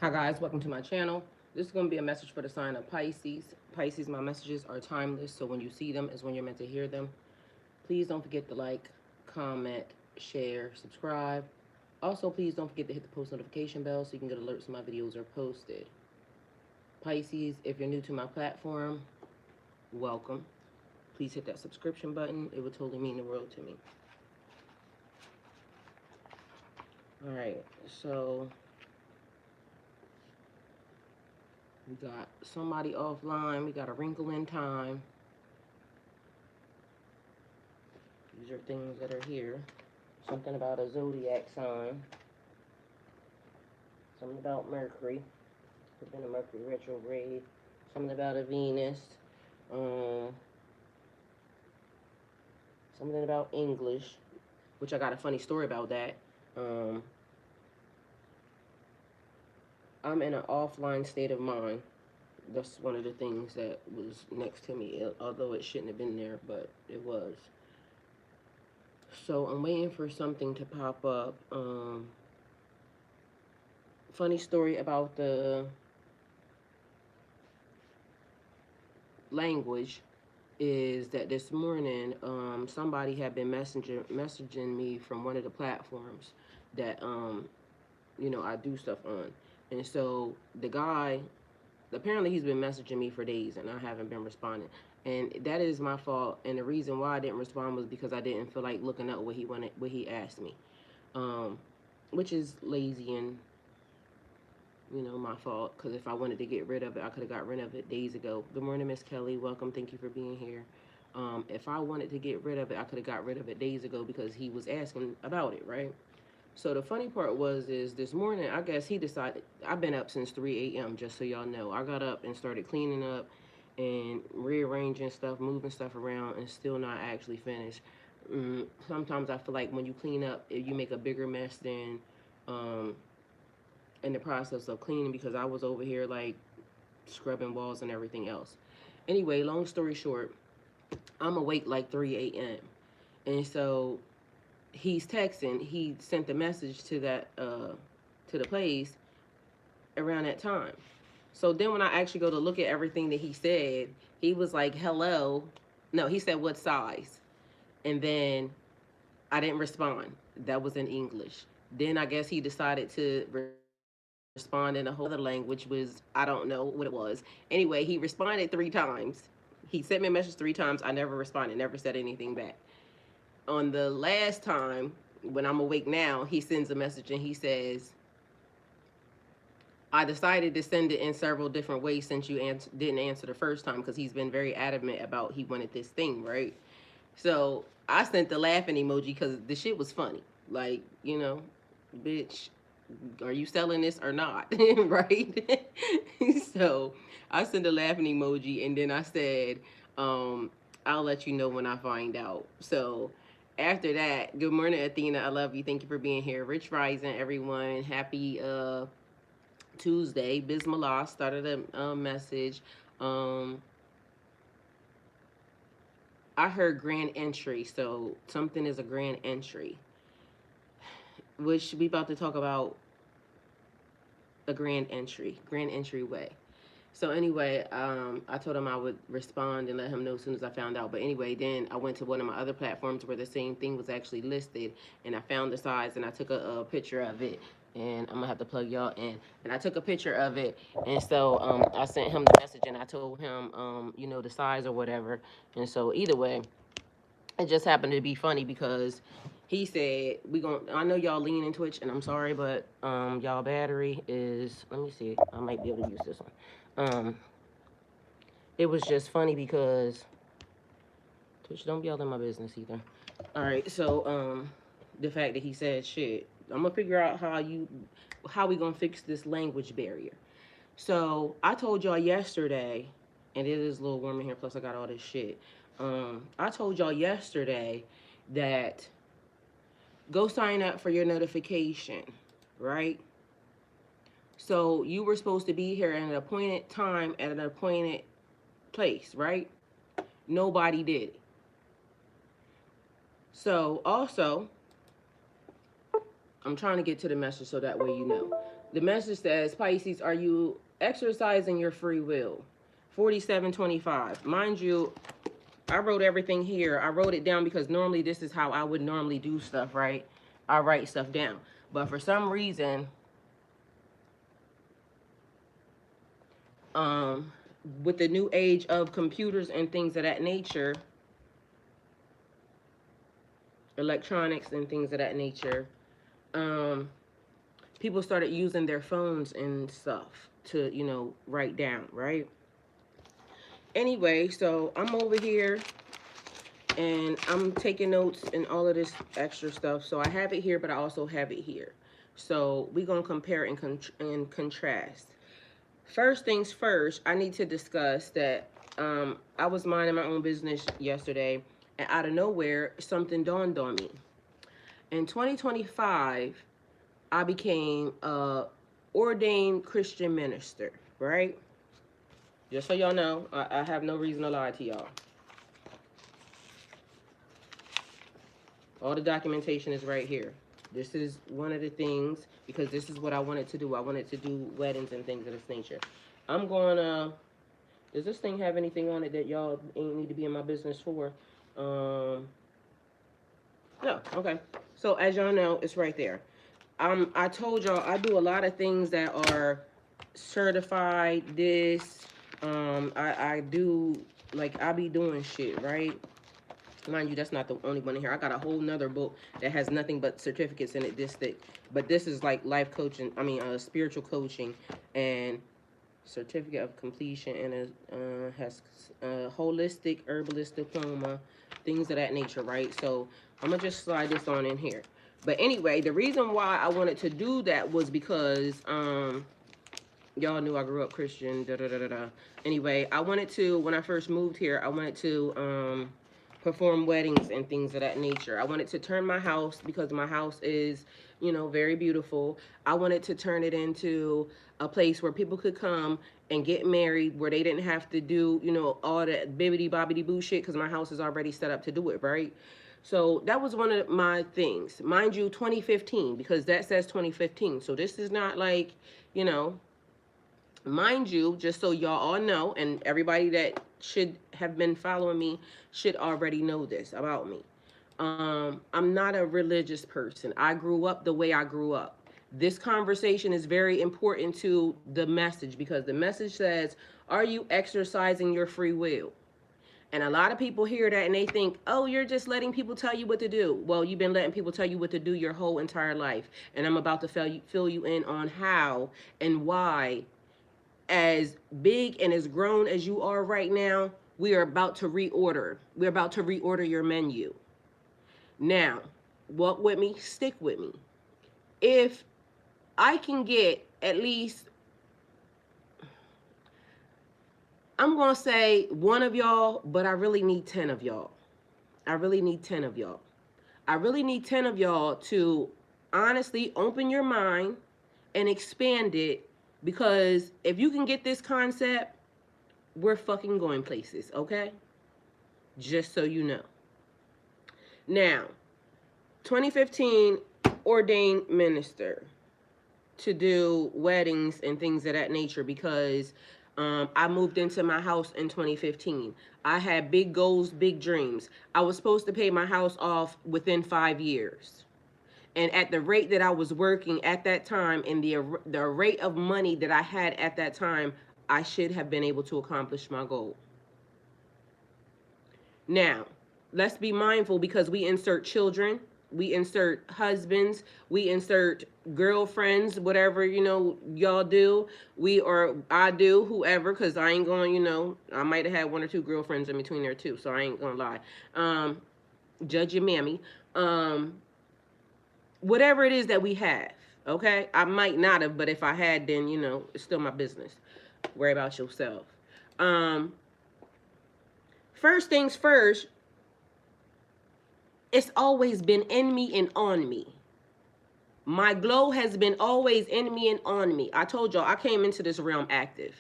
Hi guys, welcome to my channel. This is going to be a message for the sign of Pisces. Pisces, my messages are timeless, so when you see them is when you're meant to hear them. Please don't forget to like, comment, share, subscribe. Also, please don't forget to hit the post notification bell so you can get alerts when my videos are posted. Pisces, if you're new to my platform, welcome. Please hit that subscription button. It would totally mean the world to me. Alright, so we got somebody offline. We got a wrinkle in time. These are things that are here. Something about a zodiac sign. Something about Mercury. Could have been a Mercury retrograde. Something about a Venus. Um, Something about English, which I got a funny story about that. Um, I'm in an offline state of mind. That's one of the things that was next to me, although it shouldn't have been there, but it was. So I'm waiting for something to pop up. Funny story about the language is that this morning somebody had been messaging me from one of the platforms that I do stuff on. And so the guy, apparently he's been messaging me for days and I haven't been responding. And that is my fault. And the reason why I didn't respond was because I didn't feel like looking up what he asked me. Which is lazy and my fault, because if I wanted to get rid of it, I could have got rid of it days ago. Good morning, Miss Kelly. Welcome. Thank you for being here. If I wanted to get rid of it, I could have got rid of it days ago because he was asking about it, right? So the funny part is this morning, I guess he decided, I've been up since 3 a.m., just so y'all know. I got up and started cleaning up and rearranging stuff, moving stuff around, and still not actually finished. Sometimes I feel like when you clean up, you make a bigger mess than in the process of cleaning, because I was over here like scrubbing walls and everything else. Anyway, long story short, I'm awake like 3 a.m. And so he's texting. He sent the message to the place around that time. So then when I actually go to look at everything that he said, he was like, "Hello." No, he said, "What size?" And then I didn't respond. That was in English. Then I guess he decided to respond in a whole other language, was I don't know what it was. Anyway, he responded 3 times. He sent me a message 3 times. I never responded, never said anything back. On the last time, when I'm awake now, he sends a message and he says, "I decided to send it in several different ways since you didn't answer the first time," because he's been very adamant about he wanted this thing, right? So I sent the laughing emoji because the shit was funny. Like, bitch, are you selling this or not? Right? So I sent a laughing emoji and then I said, I'll let you know when I find out. So after that, good morning, Athena. I love you. Thank you for being here. Rich Rising, everyone. Happy Tuesday. Bismillah started a message. Um, I heard grand entry, so something is a grand entry, which we about to talk about a grand entryway. So anyway, I told him I would respond and let him know as soon as I found out. But anyway, then I went to one of my other platforms where the same thing was actually listed, and I found the size, and I took a picture of it. And I'm gonna have to plug y'all in. And I took a picture of it, and so I sent him the message, and I told him, the size or whatever. And so either way, it just happened to be funny because he said I know y'all lean into Twitch, and I'm sorry, but y'all battery is, let me see, I might be able to use this one. It was just funny because Twitch, don't be all in my business either. All right, so the fact that he said shit, I'm gonna figure out how we gonna fix this language barrier. So I told y'all yesterday, and it is a little warm in here, plus I got all this shit. I told y'all yesterday that go sign up for your notification, right? So you were supposed to be here at an appointed time at an appointed place, right? Nobody did it. So also, I'm trying to get to the message so that way you know. The message says, Pisces, are you exercising your free will? 4725. Mind you, I wrote everything here. I wrote it down because normally this is how I would normally do stuff, right? I write stuff down. But for some reason, um, with the new age of computers and things of that nature, electronics and things of that nature, um, people started using their phones and stuff to, write down, right? Anyway, so I'm over here and I'm taking notes and all of this extra stuff. So I have it here, but I also have it here. So we're going to compare and contrast. First things first, I need to discuss that I was minding my own business yesterday, and out of nowhere, something dawned on me. In 2025, I became a ordained Christian minister, right? Just so y'all know, I have no reason to lie to y'all. All the documentation is right here. This is one of the things, because this is what I wanted to do. I wanted to do weddings and things of this nature. I'm going to, does this thing have anything on it that y'all ain't need to be in my business for? No, okay. So as y'all know, it's right there. I told y'all I do a lot of things that are certified. I do, like, I be doing shit, right? Mind you, that's not the only one in here. I got a whole nother book that has nothing but certificates in it this thick. But this is like life coaching, spiritual coaching and certificate of completion, and has a holistic herbalist diploma, things of that nature, right? So I'm going to just slide this on in here. But anyway, the reason why I wanted to do that was because y'all knew I grew up Christian, Anyway, I wanted to, when I first moved here, I wanted to perform weddings and things of that nature. I wanted to turn my house, because my house is, very beautiful. I wanted to turn it into a place where people could come and get married, where they didn't have to do, all that bibbity bobbity boo shit, because my house is already set up to do it, right? So that was one of my things. Mind you, 2015, because that says 2015. So this is not like, mind you, just so y'all all know, and everybody that should have been following me should already know this about me. I'm not a religious person. I grew up the way I grew up. This conversation is very important to the message, because the message says, are you exercising your free will? And a lot of people hear that and they think, oh, you're just letting people tell you what to do. Well, you've been letting people tell you what to do your whole entire life. And I'm about to fill you in on how and why, as big and as grown as you are right now, we are about to reorder. We're about to reorder your menu. Now, walk with me, stick with me. If I can get at least, I'm going to say one of y'all, but I really need 10 of y'all. I really need 10 of y'all. I really need 10 of y'all to honestly open your mind and expand it, because if you can get this concept, we're fucking going places, okay? Just so you know. Now, 2015, ordained minister to do weddings and things of that nature, because I moved into my house in 2015. I had big goals, big dreams. I was supposed to pay my house off within 5 years. And at the rate that I was working at that time, and the rate of money that I had at that time, I should have been able to accomplish my goal. Now, let's be mindful, because we insert children, we insert husbands, we insert girlfriends, whatever, y'all do. I do, whoever, because I ain't going, I might have had 1 or 2 girlfriends in between there too, so I ain't gonna lie. Judge your mammy. Whatever it is that we have, okay? I might not have, but if I had, then, it's still my business. Worry about yourself. First things first, it's always been in me and on me. My glow has been always in me and on me. I told y'all I came into this realm active.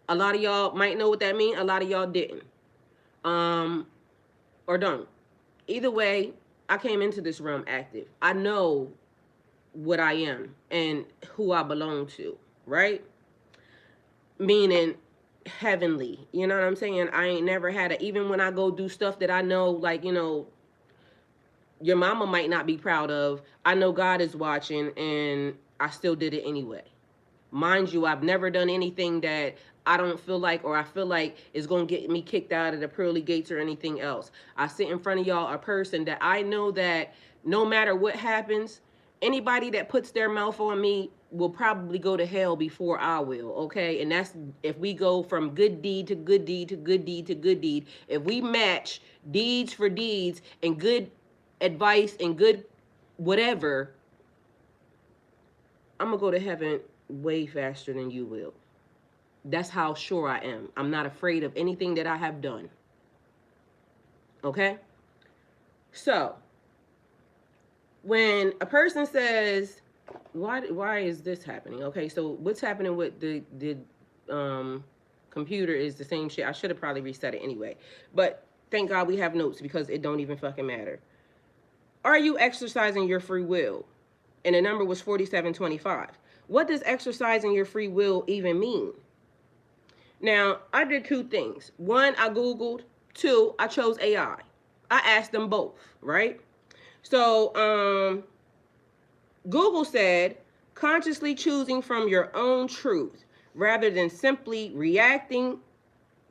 A lot of y'all might know what that means. A lot of y'all didn't. Or don't. Either way, I came into this realm active. I know what I am and who I belong to, right? Meaning heavenly. You know what I'm saying? I ain't never had it. Even when I go do stuff that I know, like, your mama might not be proud of, I know God is watching and I still did it anyway. Mind you, I've never done anything that I don't feel like or I feel like is going to get me kicked out of the pearly gates or anything else. I sit in front of y'all a person that I know that no matter what happens, anybody that puts their mouth on me will probably go to hell before I will, okay? And that's if we go from good deed to good deed to good deed to good deed. If we match deeds for deeds and good advice and good whatever, I'm going to go to heaven way faster than you will. That's how sure I am. I'm not afraid of anything that I have done. Okay? So, when a person says, why is this happening? Okay, so what's happening with the computer is the same shit. I should have probably reset it anyway. But thank God we have notes because it don't even fucking matter. Are you exercising your free will? And the number was 4725. What does exercising your free will even mean? Now, I did two things. One, I Googled. Two, I chose AI. I asked them both, right? So, Google said, consciously choosing from your own truth rather than simply reacting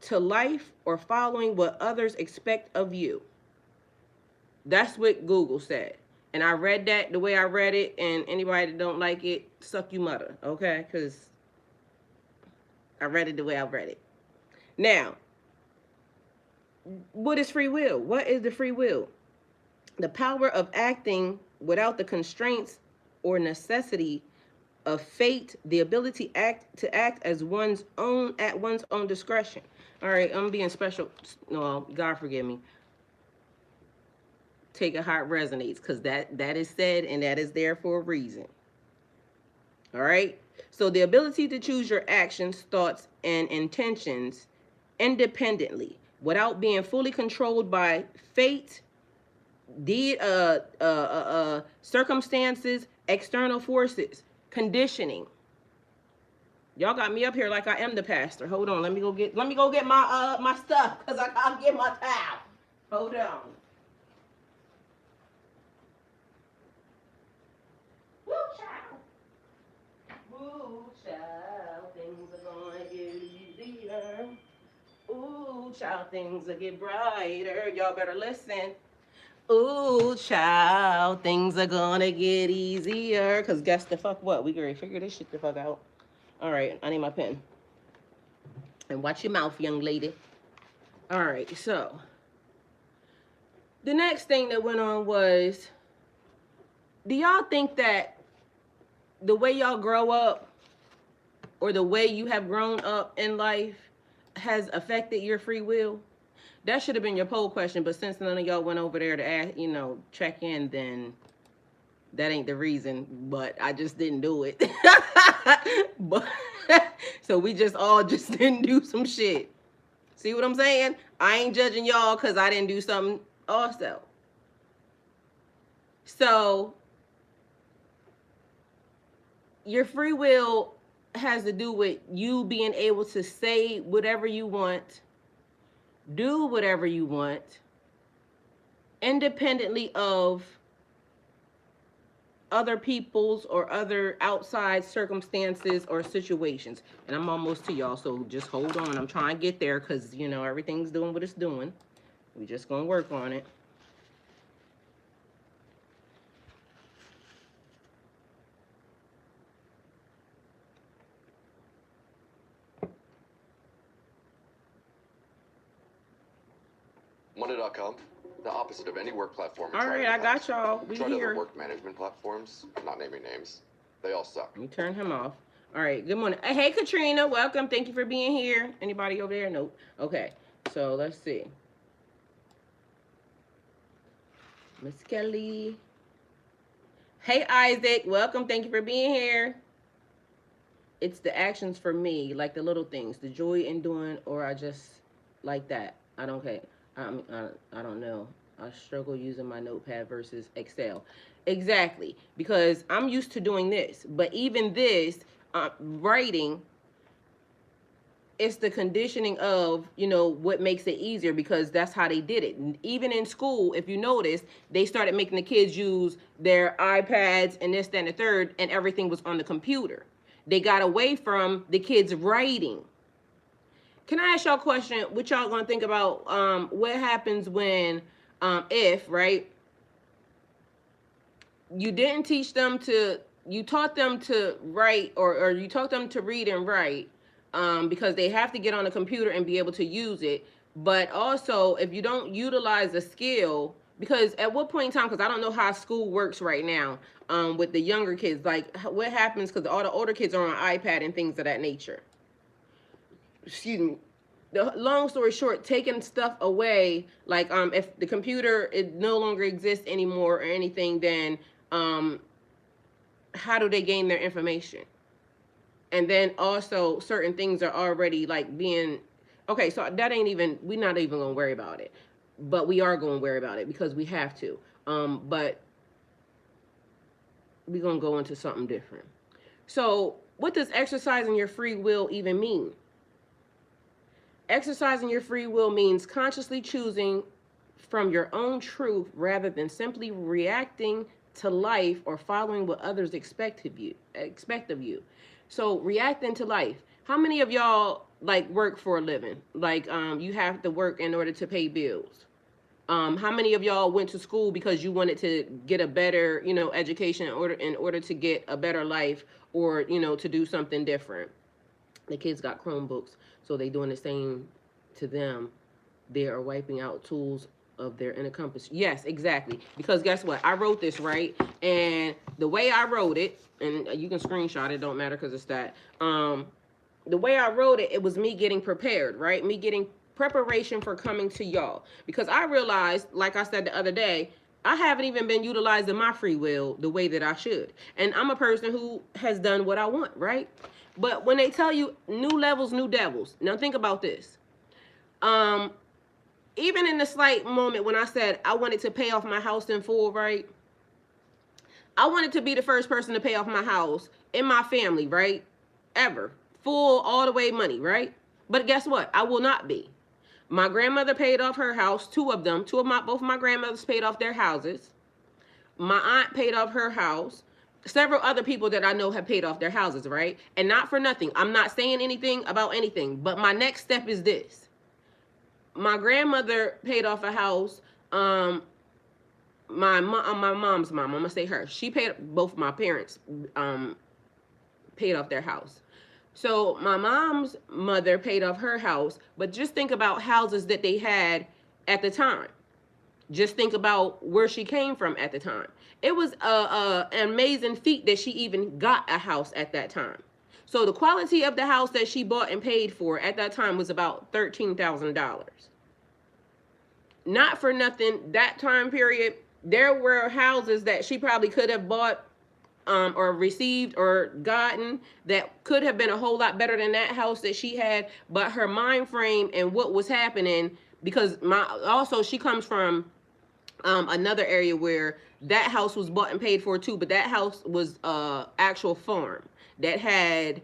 to life or following what others expect of you. That's what Google said. And I read that the way I read it, and anybody that don't like it, suck you mother, okay? Because I read it the way I read it. Now, what is free will? What is the free will? The power of acting without the constraints or necessity of fate, the ability to act as at one's own discretion. All right, I'm being special. No, God forgive me. Take a heart resonates because that is said and that is there for a reason. All right. So the ability to choose your actions, thoughts, and intentions independently without being fully controlled by fate, circumstances, external forces, conditioning. Y'all got me up here like I am the pastor. Hold on, let me go get my stuff because I gotta get my towel. Hold on. Woo child. Woo child, things are gonna get easier. Ooh child, things will get brighter. Y'all better listen. Ooh, child, things are gonna get easier. Cause guess the fuck what? We gonna figure this shit the fuck out. All right, I need my pen. And watch your mouth, young lady. All right, so the next thing that went on was, do y'all think that the way y'all grow up or the way you have grown up in life has affected your free will? That should have been your poll question, but since none of y'all went over there to ask, check in, then that ain't the reason, but I just didn't do it. But so we all didn't do some shit. See what I'm saying? I ain't judging y'all because I didn't do something also. So your free will has to do with you being able to say whatever you want, do whatever you want, independently of other people's or other outside circumstances or situations. And I'm almost to y'all, so just hold on. I'm trying to get there because, everything's doing what it's doing. We just gonna work on it. Monday.com, the opposite of any work platform. All right, I got y'all. We tried here. Other work management platforms, not naming names. They all suck. Let me turn him off. All right, good morning. Hey, Katrina, welcome. Thank you for being here. Anybody over there? Nope. Okay, so let's see. Miss Kelly. Hey, Isaac, welcome. Thank you for being here. It's the actions for me, like the little things, the joy in doing, or I just like that. I don't care. I don't know. I struggle using my notepad versus Excel. Exactly, because I'm used to doing this. But even this, writing, it's the conditioning of, what makes it easier, because that's how they did it. Even in school, if you notice, they started making the kids use their iPads and this, that, and the third, and everything was on the computer. They got away from the kids writing. Can I ask y'all a question? What y'all gonna think about what happens when, if, right, you didn't teach them to, you taught them to write, or you taught them to read and write, because they have to get on a computer and be able to use it. But also, if you don't utilize a skill, because at what point in time, because I don't know how school works right now, with the younger kids, like what happens, because all the older kids are on iPad and things of that nature. Excuse me. The long story short, taking stuff away, like if the computer, it no longer exists anymore or anything, then um how do they gain their information? And then also certain things are already like being, okay, so that ain't even, we're not even gonna worry about it, but we are gonna worry about it because we have to. But we're gonna go into something different. So what does exercising your free will even mean? Exercising your free will means consciously choosing from your own truth rather than simply reacting to life or following what others expect of you. So reacting to life. How many of y'all like work for a living? Like you have to work in order to pay bills. How many of y'all went to school because you wanted to get a better, education in order to get a better life, or to do something different? The kids got Chromebooks, so they doing the same to them. They are wiping out tools of their inner compass. Yes, exactly. Because guess what? I wrote this, right? And the way I wrote it, and you can screenshot it, don't matter because it's that. The way I wrote it, it was me getting prepared, right? Me getting preparation for coming to y'all. Because I realized, like I said the other day, I haven't even been utilizing my free will the way that I should. And I'm a person who has done what I want, right? But when they tell you new levels, new devils, now think about this. Um, Even in the slight moment when I said I wanted to pay off my house in full, right? I wanted to be the first person to pay off my house in my family, right? Ever. Full, all the way money, right? But guess what? I will not be. My grandmother paid off her house, two of them. Both of my grandmothers paid off their houses. My aunt paid off her house. Several other people that I know have paid off their houses, right? And not for nothing. I'm not saying anything about anything, but my next step is this. My grandmother paid off a house. My mom's mom, I'm gonna say her. She paid, both my parents paid off their house. So my mom's mother paid off her house, but just think about houses that they had at the time. Just think about where she came from at the time. It was an amazing feat that she even got a house at that time. So the quality of the house that she bought and paid for at that time was about $13,000. Not for nothing, that time period, there were houses that she probably could have bought or received or gotten that could have been a whole lot better than that house that she had. But her mind frame and what was happening, because also she comes from another area where that house was bought and paid for too, but that house was actual farm that had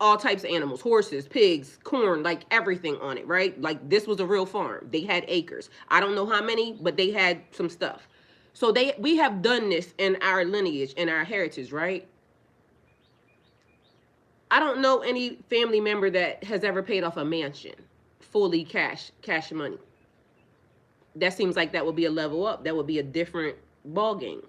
all types of animals, horses, pigs, corn, like everything on it, right? Like this was a real farm. They had acres. I don't know how many, but they had some stuff. So we have done this in our lineage, in our heritage, right? I don't know any family member that has ever paid off a mansion, fully cash money. That seems like that would be a level up. That would be a different ball game.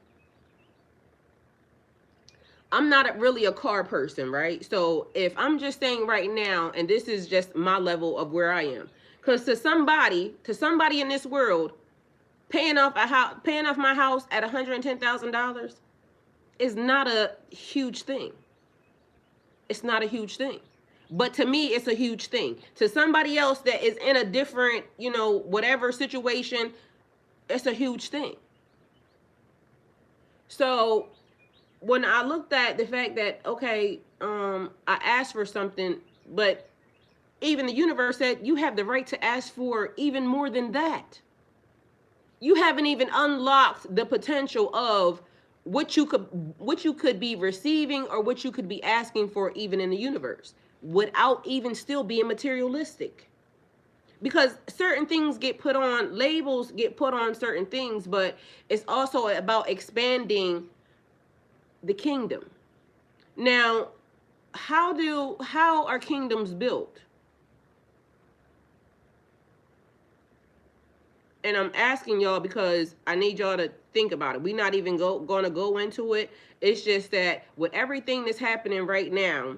I'm not really a car person, right? So if I'm just saying right now, and this is just my level of where I am, because to somebody in this world, paying off my house at $110,000 is not a huge thing. It's not a huge thing. But to me, it's a huge thing. To somebody else that is in a different, whatever situation, it's a huge thing. So when I looked at the fact that, okay, I asked for something, but even the universe said you have the right to ask for even more than that. You haven't even unlocked the potential of what you could be receiving or what you could be asking for even in the universe without even still being materialistic. Because certain things get put on, labels get put on certain things, but it's also about expanding the kingdom. Now, how are kingdoms built? And I'm asking y'all because I need y'all to think about it. We're not even going to go into it. It's just that with everything that's happening right now,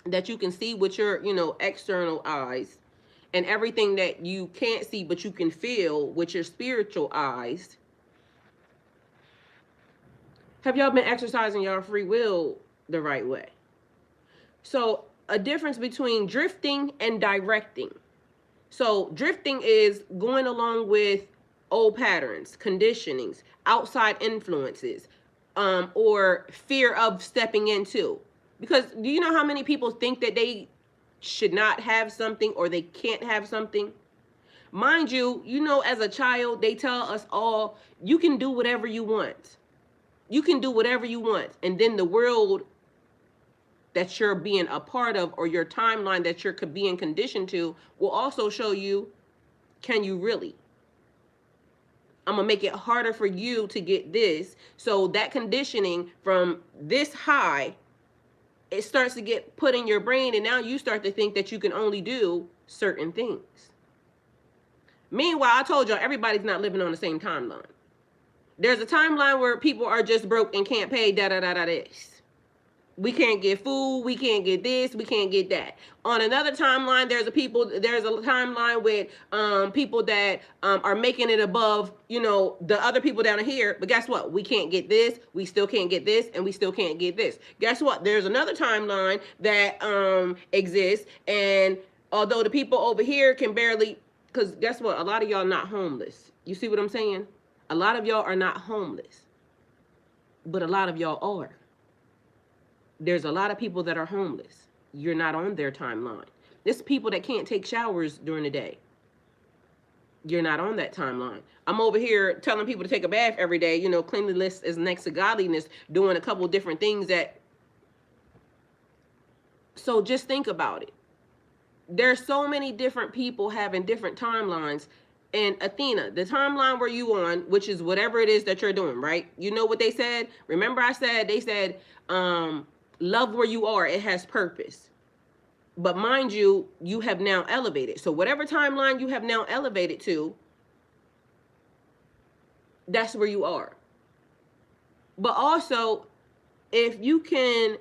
that you can see with your, external eyes, and everything that you can't see but you can feel with your spiritual eyes. Have y'all been exercising your free will the right way? So, a difference between drifting and directing. So drifting is going along with old patterns, conditionings, outside influences, or fear of stepping into. Because do you know how many people think that they should not have something or they can't have something? Mind you, as a child, they tell us all, you can do whatever you want. You can do whatever you want. And then the world that you're being a part of, or your timeline that you're being conditioned to, will also show you, can you really? I'm gonna make it harder for you to get this. So that conditioning from this high, it starts to get put in your brain, and now you start to think that you can only do certain things. Meanwhile, I told y'all, everybody's not living on the same timeline. There's a timeline where people are just broke and can't pay this. We can't get food, we can't get this, we can't get that. On another timeline, there's a timeline with people that are making it above, the other people down here. But guess what? We can't get this, we still can't get this, and we still can't get this. Guess what? There's another timeline that exists, and although the people over here can barely, because guess what? A lot of y'all not homeless. You see what I'm saying? A lot of y'all are not homeless, but a lot of y'all are. There's a lot of people that are homeless. You're not on their timeline. There's people that can't take showers during the day. You're not on that timeline. I'm over here telling people to take a bath every day. Cleanliness is next to godliness, doing a couple different things that. So just think about it. There's so many different people having different timelines. And Athena, the timeline where you on, which is whatever it is that you're doing, right? You know what they said? Remember they said, love where you are, it has purpose. But mind you, you have now elevated. So whatever timeline you have now elevated to, that's where you are. But also, if you can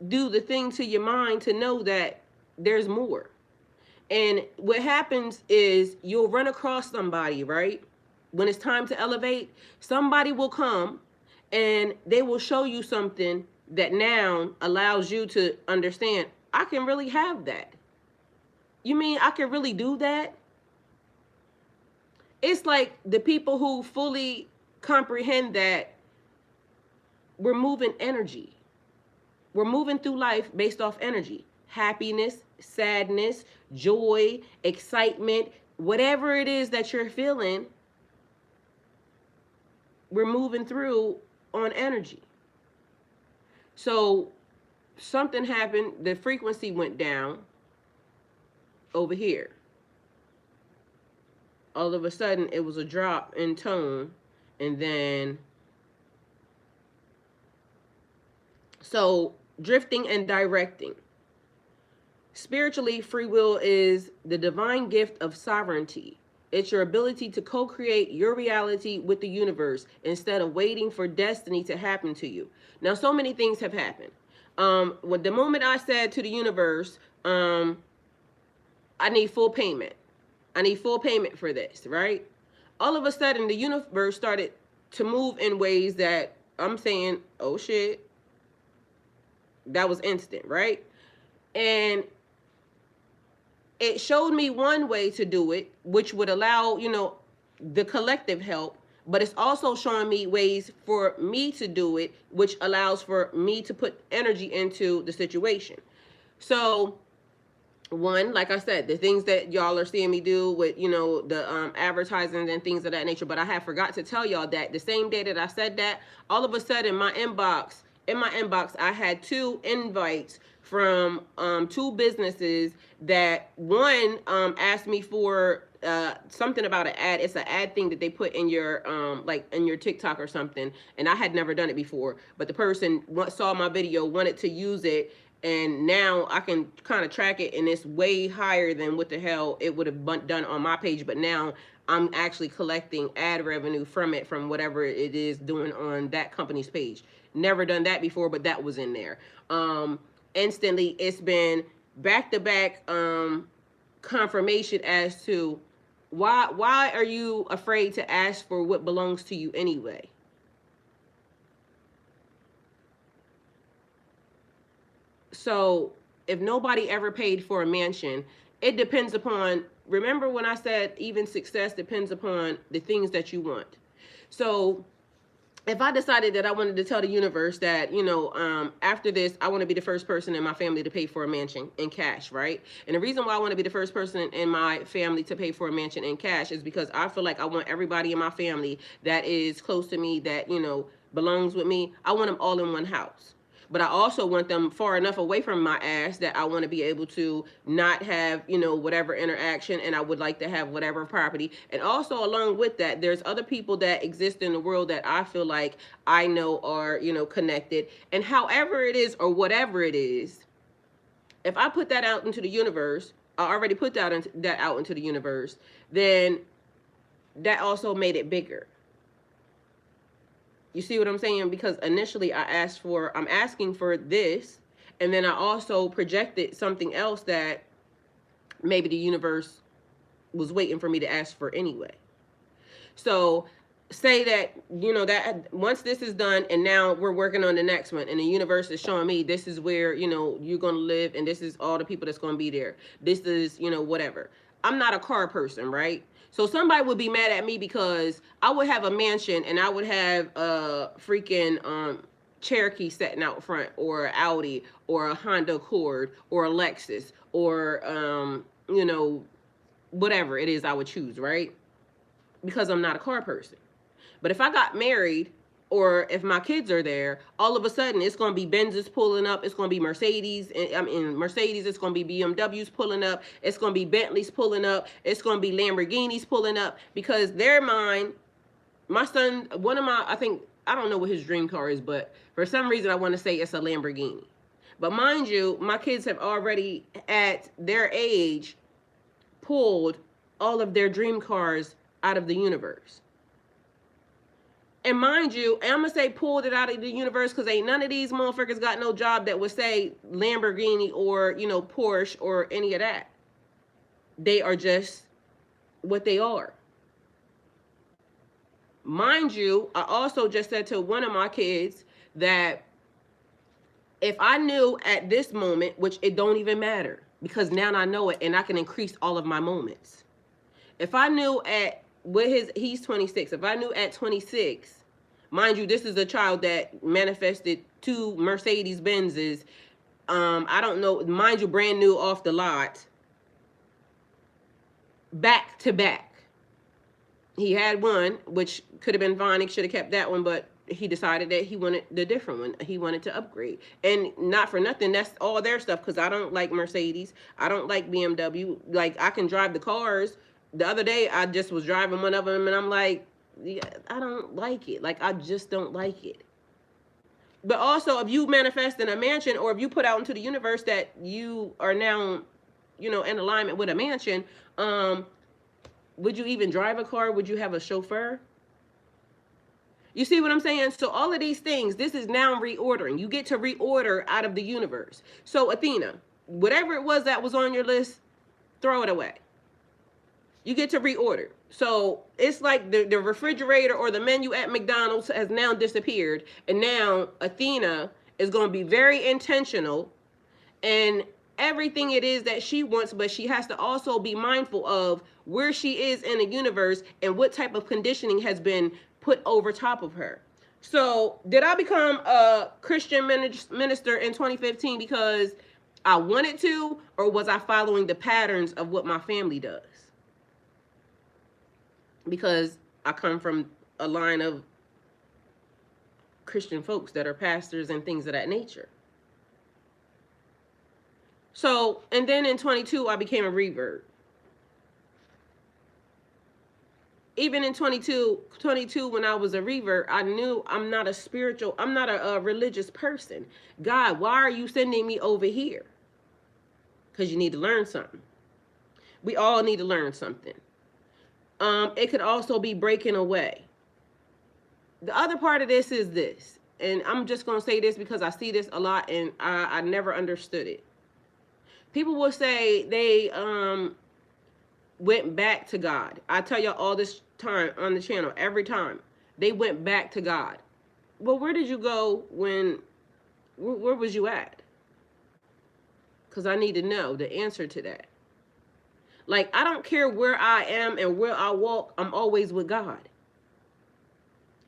do the thing to your mind to know that there's more. And what happens is you'll run across somebody, right? When it's time to elevate, somebody will come and they will show you something that now allows you to understand, I can really have that. You mean I can really do that? It's like the people who fully comprehend that we're moving energy. We're moving through life based off energy. Happiness, sadness, joy, excitement, whatever it is that you're feeling, we're moving through on energy. So something happened, the frequency went down over here. All of a sudden it was a drop in tone, and then so drifting and directing. Spiritually, free will is the divine gift of sovereignty. It's your ability to co-create your reality with the universe instead of waiting for destiny to happen to you. Now, so many things have happened. When the moment I said to the universe, I need full payment. I need full payment for this, right? All of a sudden, the universe started to move in ways that I'm saying, oh shit, that was instant, right? And it showed me one way to do it, which would allow, the collective help, but it's also showing me ways for me to do it, which allows for me to put energy into the situation. So one, like I said, the things that y'all are seeing me do with, you know, the advertising and things of that nature. But I have forgot to tell y'all that the same day that I said that, all of a sudden in my inbox, I had two invites from two businesses that one asked me for something about an ad. It's an ad thing that they put in your like in your TikTok or something, and I had never done it before. But the person saw my video, wanted to use it, and now I can kind of track it, and it's way higher than what the hell it would have done on my page. But now I'm actually collecting ad revenue from it, from whatever it is doing on that company's page. Never done that before, but that was in there. Instantly, it's been back to back confirmation as to why are you afraid to ask for what belongs to you anyway? So if nobody ever paid for a mansion, it depends upon, remember when I said even success depends upon the things that you want. So if I decided that I wanted to tell the universe that, you know, after this, I want to be the first person in my family to pay for a mansion in cash, right? And the reason why I want to be the first person in my family to pay for a mansion in cash is because I feel like I want everybody in my family that is close to me, that, you know, belongs with me, I want them all in one house. But I also want them far enough away from my ass that I want to be able to not have, you know, whatever interaction, and I would like to have whatever property. And also along with that, there's other people that exist in the world that I feel like I know are, you know, connected. And however it is or whatever it is, if I put that out into the universe, I already put that out into the universe, then that also made it bigger. You see what I'm saying? Because initially I'm asking for this, and then I also projected something else that maybe the universe was waiting for me to ask for anyway. So say that, you know, that once this is done and now we're working on the next one, and the universe is showing me this is where, you know, you're going to live, and this is all the people that's going to be there. This is, you know, whatever. I'm not a car person, right? So somebody would be mad at me because I would have a mansion and I would have a freaking Cherokee sitting out front, or Audi, or a Honda Accord, or a Lexus, or you know, whatever it is I would choose, right? Because I'm not a car person. But if I got married, or if my kids are there, all of a sudden it's going to be Benzes pulling up. It's going to be Mercedes. I mean, Mercedes. It's going to be BMWs pulling up. It's going to be Bentleys pulling up. It's going to be Lamborghinis pulling up, because they're mine. My son, I don't know what his dream car is, but for some reason I want to say it's a Lamborghini. But mind you, my kids have already, at their age, pulled all of their dream cars out of the universe. And mind you, I'm going to say pulled it out of the universe because ain't none of these motherfuckers got no job that would say Lamborghini or, you know, Porsche or any of that. They are just what they are. Mind you, I also just said to one of my kids that if I knew at this moment, which it don't even matter because now I know it and I can increase all of my moments. If I knew he's 26. If I knew at 26, mind you, this is a child that manifested two Mercedes Benzes. I don't know, mind you, brand new off the lot, back to back. He had one, which could have been fine. He should have kept that one, but he decided that he wanted the different one. He wanted to upgrade. And not for nothing, that's all their stuff, because I don't like Mercedes. I don't like BMW. Like, I can drive the cars. The other day, I just was driving one of them, and I'm like, yeah, I don't like it. Like, I just don't like it. But also, if you manifest in a mansion, or if you put out into the universe that you are now, you know, in alignment with a mansion, would you even drive a car? Would you have a chauffeur? You see what I'm saying? So all of these things, this is now reordering. You get to reorder out of the universe. So Athena, whatever it was that was on your list, throw it away. You get to reorder. So it's like the refrigerator or the menu at McDonald's has now disappeared. And now Athena is going to be very intentional and everything it is that she wants, but she has to also be mindful of where she is in the universe and what type of conditioning has been put over top of her. So did I become a Christian minister in 2015 because I wanted to, or was I following the patterns of what my family does? Because I come from a line of Christian folks that are pastors and things of that nature. So, and then in 22, I became a revert. Even in 22, when I was a revert, I knew I'm not a religious person. God, why are you sending me over here? Because you need to learn something. We all need to learn something. It could also be breaking away. The other part of this is this, and I'm just going to say this because I see this a lot and I never understood it. People will say they went back to God. I tell y'all all this time on the channel, every time they went back to God. Well, where did you go where was you at? Because I need to know the answer to that. Like, I don't care where I am and where I walk, I'm always with God.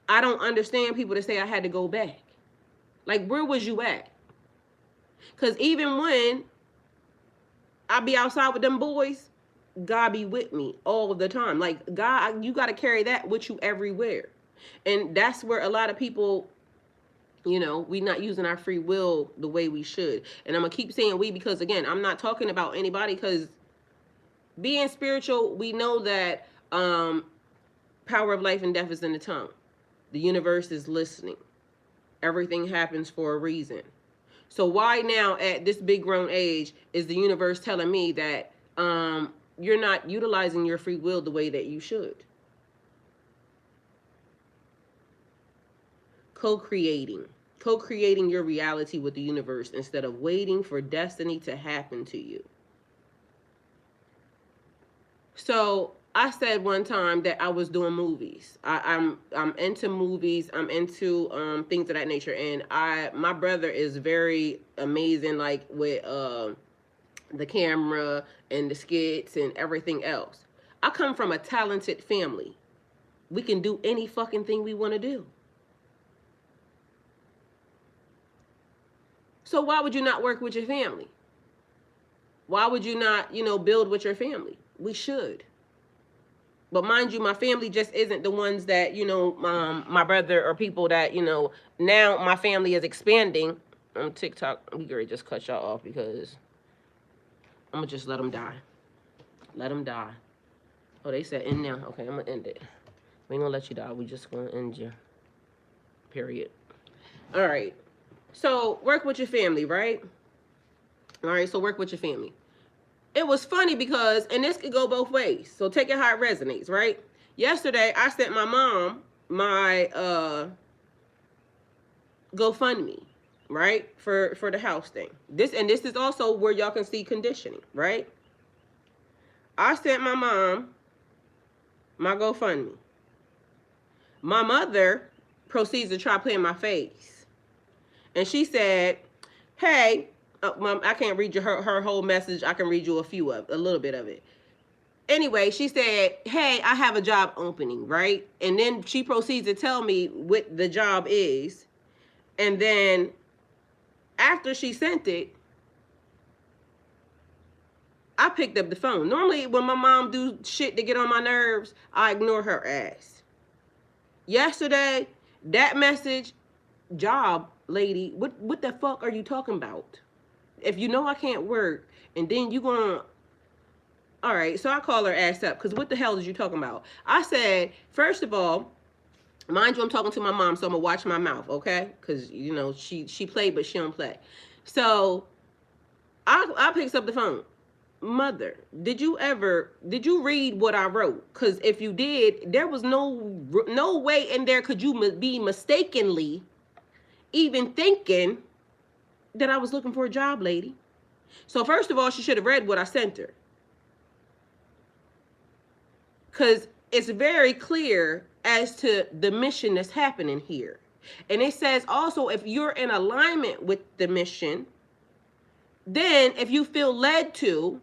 I don't understand people that say I had to go back. Like, where was you at? Because even when I be outside with them boys, God be with me all the time. Like, God, you got to carry that with you everywhere. And that's where a lot of people, we not using our free will the way we should. And I'm going to keep saying we because, again, I'm not talking about anybody because being spiritual, we know that power of life and death is in the tongue. The universe is listening. Everything happens for a reason. So why now at this big grown age is the universe telling me that you're not utilizing your free will the way that you should? Co-creating your reality with the universe instead of waiting for destiny to happen to you. So I said one time that I was doing movies. I'm into movies. I'm into things of that nature. And my brother is very amazing, like with the camera and the skits and everything else. I come from a talented family. We can do any fucking thing we want to do. So why would you not work with your family? Why would you not, build with your family? We should. But mind you, my family just isn't the ones that, my brother or people that, now my family is expanding. On TikTok, we could just cut y'all off because I'm going to just let them die. Let them die. Oh, they said end now. Okay, I'm going to end it. We ain't going to let you die. We just going to end you. Period. All right. So work with your family, right? All right, so work with your family. It was funny because, and this could go both ways, so take it how it resonates, right? Yesterday, I sent my mom my GoFundMe, right? For the house thing. This is also where y'all can see conditioning, right? I sent my mom my GoFundMe. My mother proceeds to try playing my face. And she said, hey, Mom, I can't read you her whole message. I can read you a little bit of it. Anyway, she said, hey, I have a job opening, right? And then she proceeds to tell me what the job is. And then after she sent it, I picked up the phone. Normally, when my mom do shit to get on my nerves, I ignore her ass. Yesterday, that message, job, lady, what the fuck are you talking about? If you know I can't work, and then you gonna... All right, so I call her ass up, because what the hell is you talking about? I said, first of all, mind you, I'm talking to my mom, so I'm gonna watch my mouth, okay? Because, she played, but she don't play. So, I picks up the phone. Mother, did you read what I wrote? Because if you did, there was no way in there could you be mistakenly even thinking that I was looking for a job, lady. So first of all, she should have read what I sent her. Because it's very clear as to the mission that's happening here. And it says also, if you're in alignment with the mission, then if you feel led to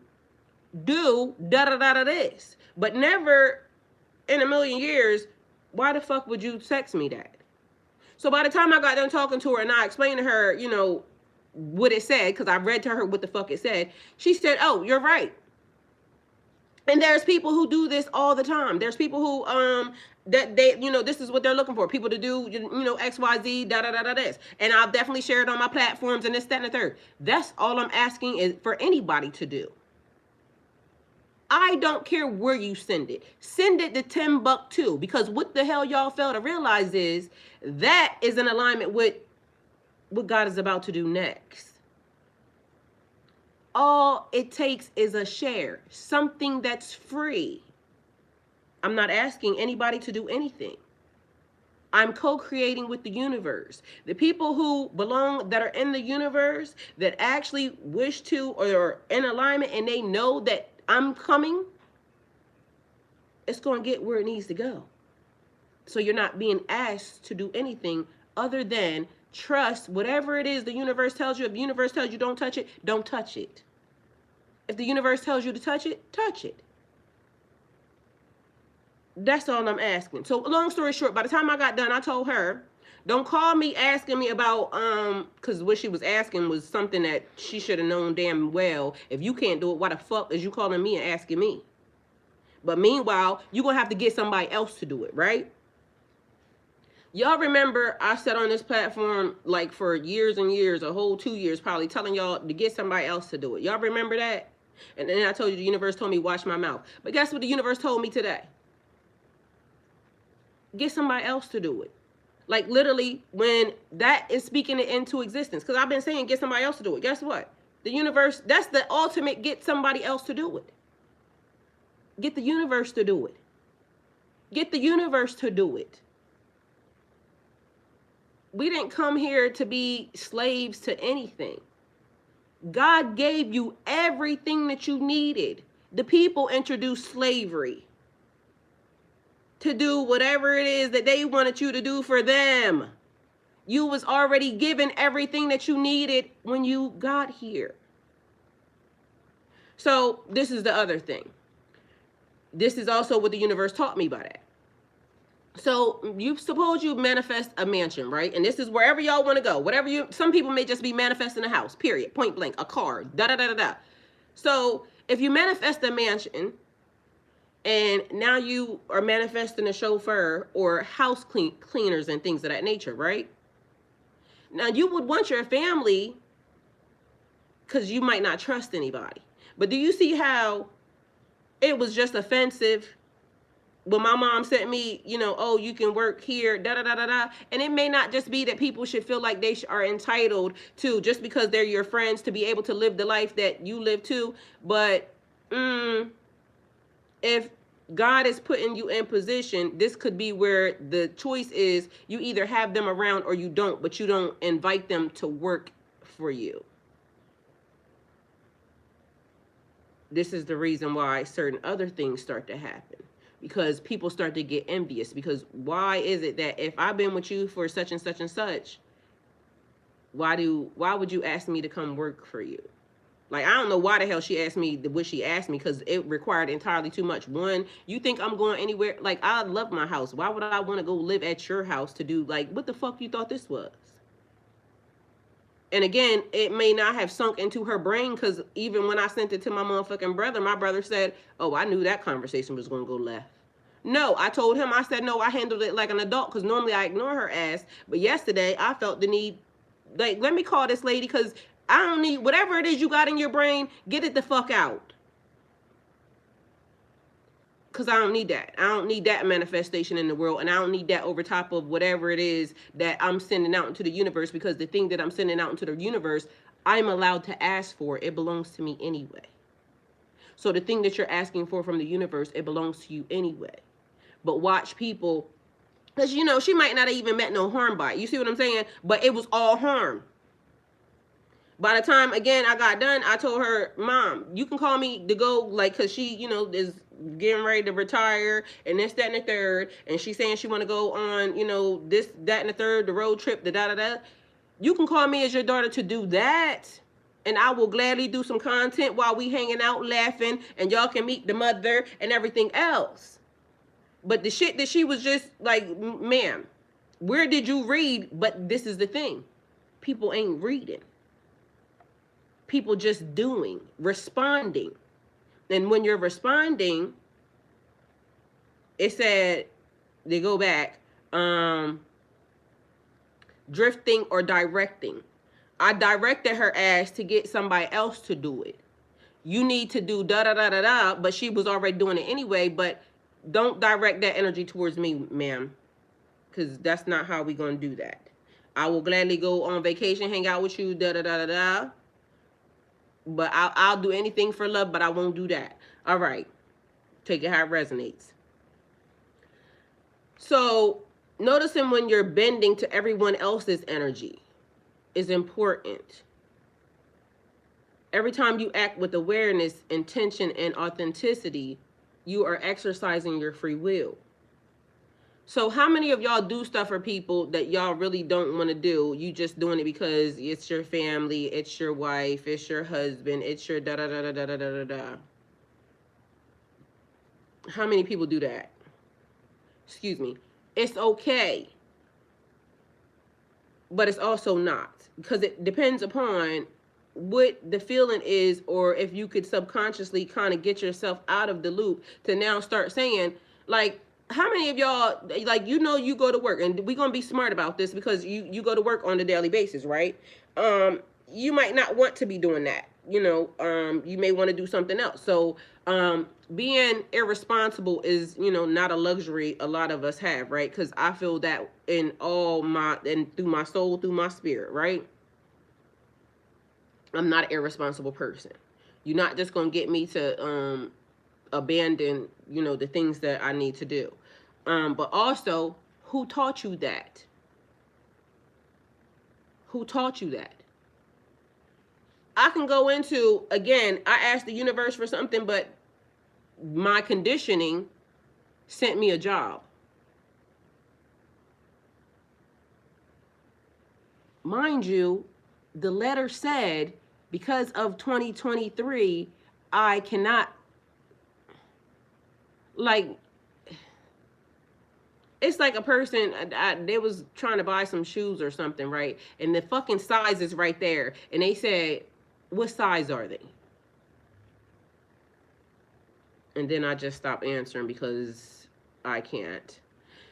do da-da-da-da this. But never in a million years, why the fuck would you text me that? So by the time I got done talking to her and I explained to her, what it said, because I read to her what the fuck it said. She said, oh, you're right. And there's people who do this all the time. There's people who that they, this is what they're looking for. People to do, XYZ, da da da da this. And I'll definitely share it on my platforms and this, that, and the third. That's all I'm asking is for anybody to do. I don't care where you send it. Send it to Timbuktu, because what the hell y'all fail to realize is that is in alignment with what God is about to do next. All it takes is a share, something that's free. I'm not asking anybody to do anything. I'm co-creating with the universe. The people who belong, that are in the universe, that actually wish to or are in alignment and they know that I'm coming, it's going to get where it needs to go. So you're not being asked to do anything other than trust whatever it is the universe tells you. If the universe tells you don't touch it, don't touch it. If the universe tells you to touch it, touch it. That's all I'm asking. So long story short, by the time I got done, I told her, don't call me asking me about, because what she was asking was something that she should have known damn well. If you can't do it, why the fuck is you calling me and asking me? But meanwhile, you're going to have to get somebody else to do it, right? Y'all remember I said on this platform, like for years and years, a whole 2 years probably, telling y'all to get somebody else to do it. Y'all remember that? And then I told you the universe told me watch my mouth. But guess what the universe told me today? Get somebody else to do it. Like literally when that is speaking it into existence. Because I've been saying get somebody else to do it. Guess what? The universe, that's the ultimate, get somebody else to do it. Get the universe to do it. Get the universe to do it. We didn't come here to be slaves to anything. God gave you everything that you needed. The people introduced slavery to do whatever it is that they wanted you to do for them. You was already given everything that you needed when you got here. So this is the other thing. This is also what the universe taught me by that. So you suppose you manifest a mansion, right? And this is wherever y'all want to go. Whatever you, some people may just be manifesting a house, period, point blank, a car, da da da da da. So if you manifest a mansion and now you are manifesting a chauffeur or house cleaners and things of that nature, right? Now you would want your family because you might not trust anybody. But do you see how it was just offensive when my mom sent me, oh, you can work here, da da da da da. And it may not just be that people should feel like they are entitled to, just because they're your friends, to be able to live the life that you live too. But if God is putting you in position, this could be where the choice is you either have them around or you don't, but you don't invite them to work for you. This is the reason why certain other things start to happen. Because people start to get envious. Because why is it that if I've been with you for such and such and such, why would you ask me to come work for you? Like, I don't know why the hell she asked me what she asked me, because it required entirely too much. One, you think I'm going anywhere? Like, I love my house. Why would I want to go live at your house to do, like, what the fuck you thought this was? And again, it may not have sunk into her brain, because even when I sent it to my motherfucking brother, my brother said, oh, I knew that conversation was going to go left. No, I told him, I said, no, I handled it like an adult, because normally I ignore her ass. But yesterday, I felt the need, like, let me call this lady, because I don't need, whatever it is you got in your brain, get it the fuck out. Because I don't need that. I don't need that manifestation in the world. And I don't need that over top of whatever it is that I'm sending out into the universe. Because the thing that I'm sending out into the universe, I'm allowed to ask for. It belongs to me anyway. So the thing that you're asking for from the universe, it belongs to you anyway. But watch people, because, she might not have even meant no harm by it. You see what I'm saying? But it was all harm. By the time, again, I got done, I told her, Mom, you can call me to go, like, because she, is getting ready to retire, and this, that, and the third, and she's saying she want to go on, this, that, and the third, the road trip, the da-da-da. You can call me as your daughter to do that, and I will gladly do some content while we hanging out, laughing, and y'all can meet the mother and everything else. But the shit that she was just like, ma'am, where did you read? But this is the thing. People ain't reading. people just doing, responding. And when you're responding, it said, they go back, drifting or directing. I directed her ass to get somebody else to do it. You need to do da da da da da, but she was already doing it anyway. But don't direct that energy towards me, ma'am, because that's not how we gonna do that. I will gladly go on vacation, hang out with you, da da da da da. But I'll do anything for love, but I won't do that. All right, take it how it resonates. So noticing when you're bending to everyone else's energy is important. Every time you act with awareness, intention, and authenticity, you are exercising your free will. So how many of y'all do stuff for people that y'all really don't want to do? You just doing it because it's your family, it's your wife, it's your husband, it's your da da da da da da da da. How many people do that? Excuse me. It's okay, but it's also not, because it depends upon what the feeling is, or if you could subconsciously kind of get yourself out of the loop to now start saying, like, how many of y'all, like, you go to work, and we're gonna be smart about this because you go to work on a daily basis, right? You might not want to be doing that, you may want to do something else. So being irresponsible is, not a luxury a lot of us have, right? Because I feel that in all my, and through my soul, through my spirit, right? I'm not an irresponsible person. You're not just gonna get me to abandon, the things that I need to do. But also, who taught you that? Who taught you that? I can go into, again, I asked the universe for something, but my conditioning sent me a job. Mind you, the letter said, because of 2023, I cannot, like, it's like a person, they was trying to buy some shoes or something, right? And the fucking size is right there. And they said, what size are they? And then I just stopped answering because I can't.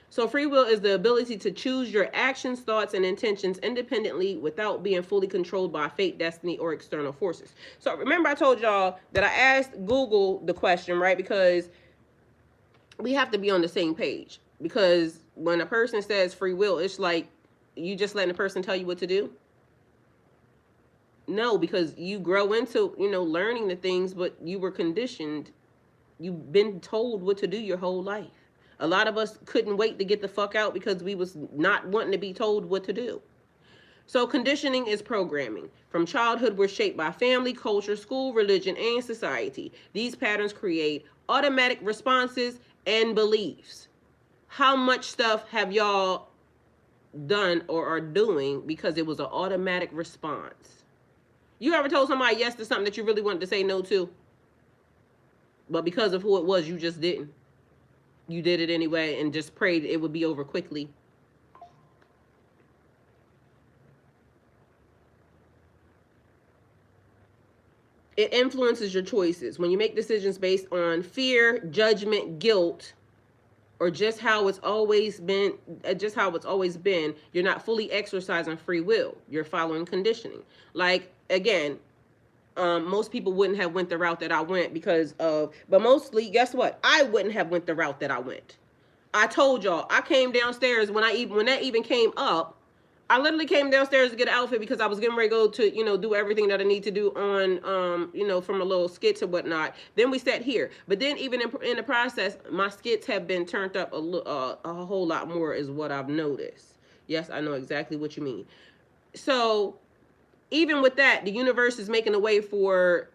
So free will is the ability to choose your actions, thoughts, and intentions independently without being fully controlled by fate, destiny, or external forces. So remember I told y'all that I asked Google the question, right? Because we have to be on the same page. Because when a person says free will, it's like you just letting a person tell you what to do. No, because you grow into, learning the things, but you were conditioned. You've been told what to do your whole life. A lot of us couldn't wait to get the fuck out because we was not wanting to be told what to do. So conditioning is programming. From childhood, we're shaped by family, culture, school, religion, and society. These patterns create automatic responses and beliefs. How much stuff have y'all done or are doing because it was an automatic response? You ever told somebody yes to something that you really wanted to say no to? But because of who it was, you just didn't. You did it anyway and just prayed it would be over quickly. It influences your choices. When you make decisions based on fear, judgment, guilt, or just how it's always been, you're not fully exercising free will. You're following conditioning. Like, again, most people wouldn't have went the route that I went because of, but mostly, guess what? I wouldn't have went the route that I went. I told y'all, I came downstairs when that even came up. I literally came downstairs to get an outfit because I was getting ready to go to, do everything that I need to do on, from a little skits and whatnot. Then we sat here. But then even in the process, my skits have been turned up a whole lot more is what I've noticed. Yes, I know exactly what you mean. So even with that, the universe is making a way for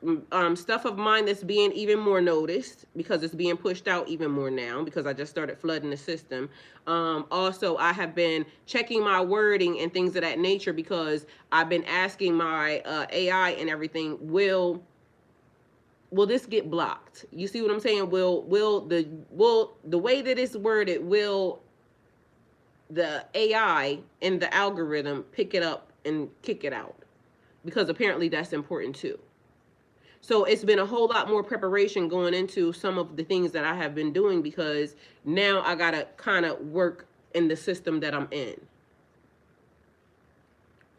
stuff of mine that's being even more noticed because it's being pushed out even more now because I just started flooding the system. Also, I have been checking my wording and things of that nature because I've been asking my AI and everything, will this get blocked? You see what I'm saying? Will the way that it's worded, will the AI and the algorithm pick it up and kick it out? because apparently that's important too. So it's been a whole lot more preparation going into some of the things that I have been doing, because now I got to kind of work in the system that I'm in.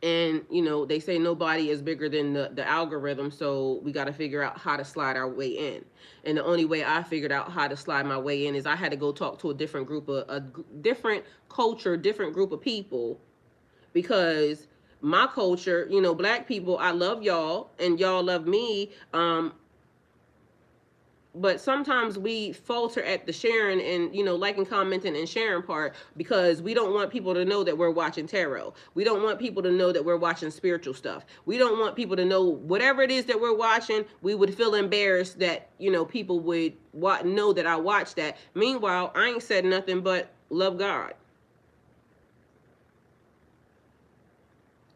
And they say nobody is bigger than the algorithm, so we got to figure out how to slide our way in. And the only way I figured out how to slide my way in is I had to go talk to a different group of a different culture, different group of people, because my culture, black people, I love y'all and y'all love me, but sometimes we falter at the sharing and liking, commenting, and sharing part, because we don't want people to know that we're watching tarot. We don't want people to know that we're watching spiritual stuff. We don't want people to know whatever it is that we're watching. We would feel embarrassed that people would know that I watched that. Meanwhile, I ain't said nothing but love God.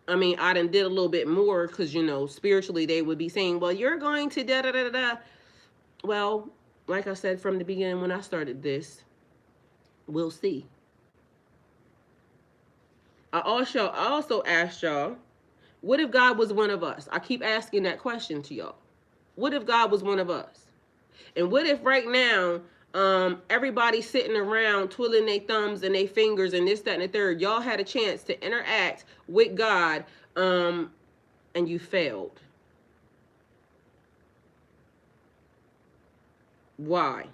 I mean, I done did a little bit more, because spiritually they would be saying, well, you're going to da da da da. Well, like I said from the beginning when I started this, we'll see. I also asked y'all, what if God was one of us? I keep asking that question to y'all. What if God was one of us? And what if right now, everybody's sitting around twiddling their thumbs and their fingers and this, that, and the third. Y'all had a chance to interact with God, and you failed. Why?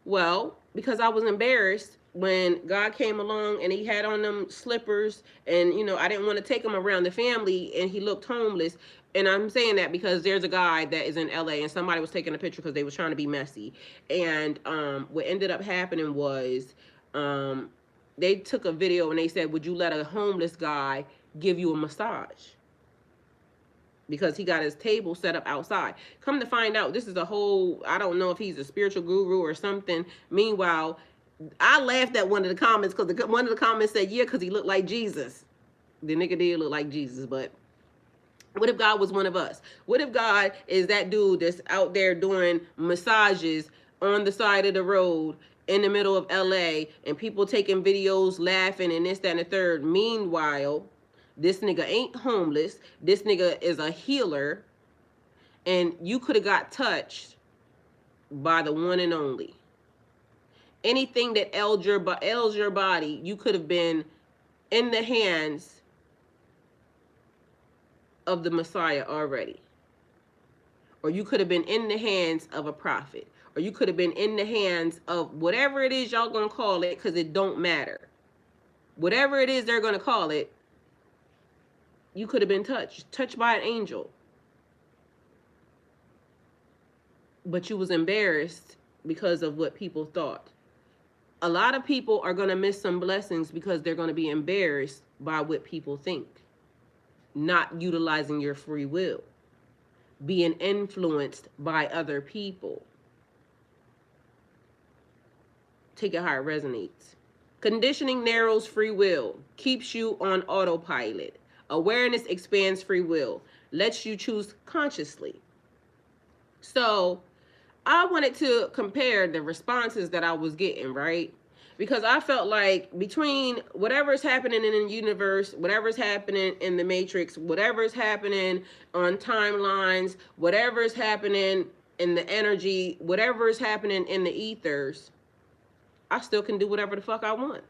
Well, because I was embarrassed when God came along and he had on them slippers, and I didn't want to take him around the family, and he looked homeless. And I'm saying that because there's a guy that is in LA, and somebody was taking a picture because they was trying to be messy. And what ended up happening was, they took a video and they said, would you let a homeless guy give you a massage? Because he got his table set up outside. Come to find out, this is a whole, I don't know if he's a spiritual guru or something. Meanwhile, I laughed at one of the comments, because one of the comments said, yeah, because he looked like Jesus. The nigga did look like Jesus. But what if God was one of us? What if God is that dude that's out there doing massages on the side of the road in the middle of LA, and people taking videos, laughing, and this, that, and the third? Meanwhile, this nigga ain't homeless. This nigga is a healer. And you could have got touched by the one and only. Anything that ails your body, you could have been in the hands of the Messiah already. Or you could have been in the hands of a prophet. Or you could have been in the hands of whatever it is y'all going to call it, because it don't matter. Whatever it is they're going to call it, you could have been touched by an angel. But you was embarrassed because of what people thought. A lot of people are going to miss some blessings because they're going to be embarrassed by what people think. Not utilizing your free will. Being influenced by other people. Take it how it resonates. Conditioning narrows free will. Keeps you on autopilot. Awareness expands free will. Lets you choose consciously. So I wanted to compare the responses that I was getting, right? Because I felt like between whatever's happening in the universe, whatever's happening in the matrix, whatever's happening on timelines, whatever's happening in the energy, whatever's happening in the ethers, I still can do whatever the fuck I want.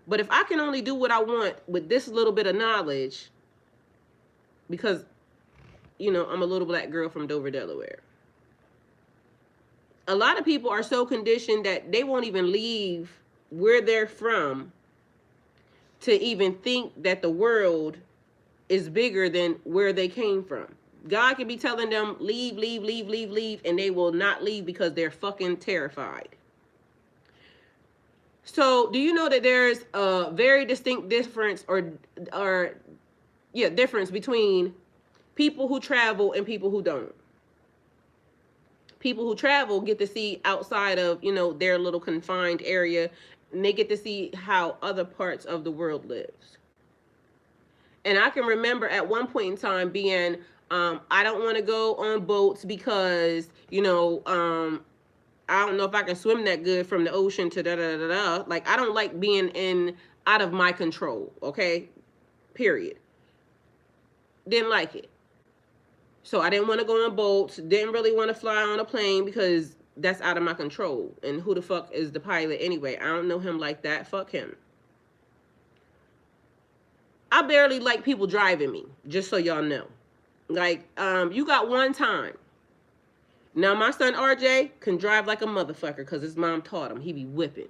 But if I can only do what I want with this little bit of knowledge, because, I'm a little black girl from Dover, Delaware. A lot of people are so conditioned that they won't even leave where they're from to even think that the world is bigger than where they came from. God could be telling them, leave, leave, leave, leave, leave, and they will not leave because they're fucking terrified. So, do you know that there's a very distinct difference difference between people who travel and people who don't? People who travel get to see outside of, their little confined area, and they get to see how other parts of the world lives. And I can remember at one point in time being, I don't want to go on boats because, I don't know if I can swim that good from the ocean to da da da da. Like, I don't like being out of my control. Okay, period. Didn't like it. So I didn't want to go on boats. Didn't really want to fly on a plane because that's out of my control. And who the fuck is the pilot anyway? I don't know him like that. Fuck him. I barely like people driving me, just so y'all know. Like, you got one time. Now, my son RJ can drive like a motherfucker because his mom taught him. He be whipping.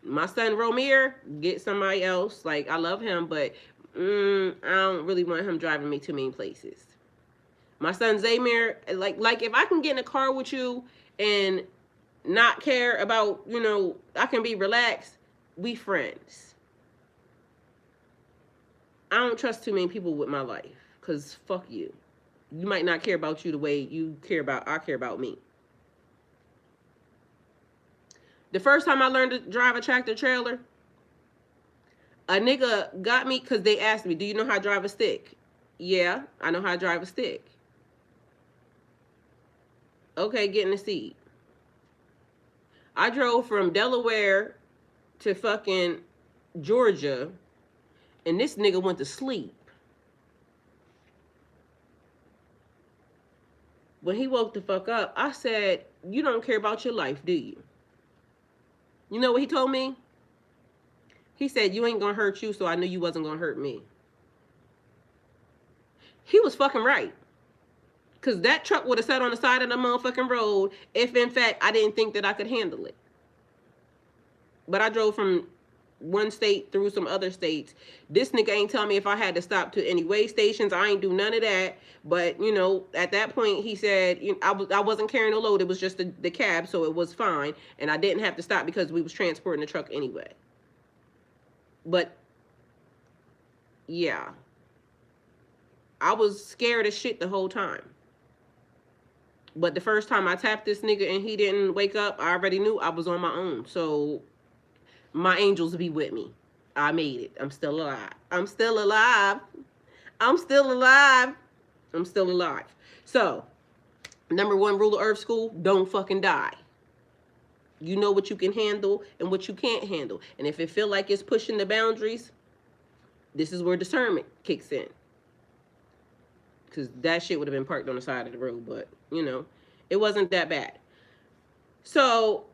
My son Romir, get somebody else. Like, I love him, but I don't really want him driving me to many places. My son Zamir, like if I can get in a car with you and not care about, I can be relaxed, we friends. I don't trust too many people with my life because fuck you. You might not care about you the way I care about me. The first time I learned to drive a tractor trailer, a nigga got me because they asked me, do you know how to drive a stick? Yeah, I know how to drive a stick. Okay, get in the seat. I drove from Delaware to fucking Georgia, and this nigga went to sleep. When he woke the fuck up, I said, you don't care about your life, do you? You know what he told me? He said, you ain't gonna hurt you, so I knew you wasn't gonna hurt me. He was fucking right. Because that truck would have sat on the side of the motherfucking road if, in fact, I didn't think that I could handle it. But I drove from one state through some other states. This nigga ain't tell me if I had to stop to any way stations. I ain't do none of that. But, at that point, he said, I wasn't carrying a load. It was just the cab, so it was fine. And I didn't have to stop because we was transporting the truck anyway. But, yeah. I was scared as shit the whole time. But the first time I tapped this nigga and he didn't wake up, I already knew I was on my own. So my angels be with me. I made it. I'm still alive. I'm still alive. I'm still alive. I'm still alive. So, number one rule of Earth School, don't fucking die. You know what you can handle and what you can't handle. And if it feel like it's pushing the boundaries, this is where discernment kicks in. Because that shit would have been parked on the side of the road, but, it wasn't that bad. So,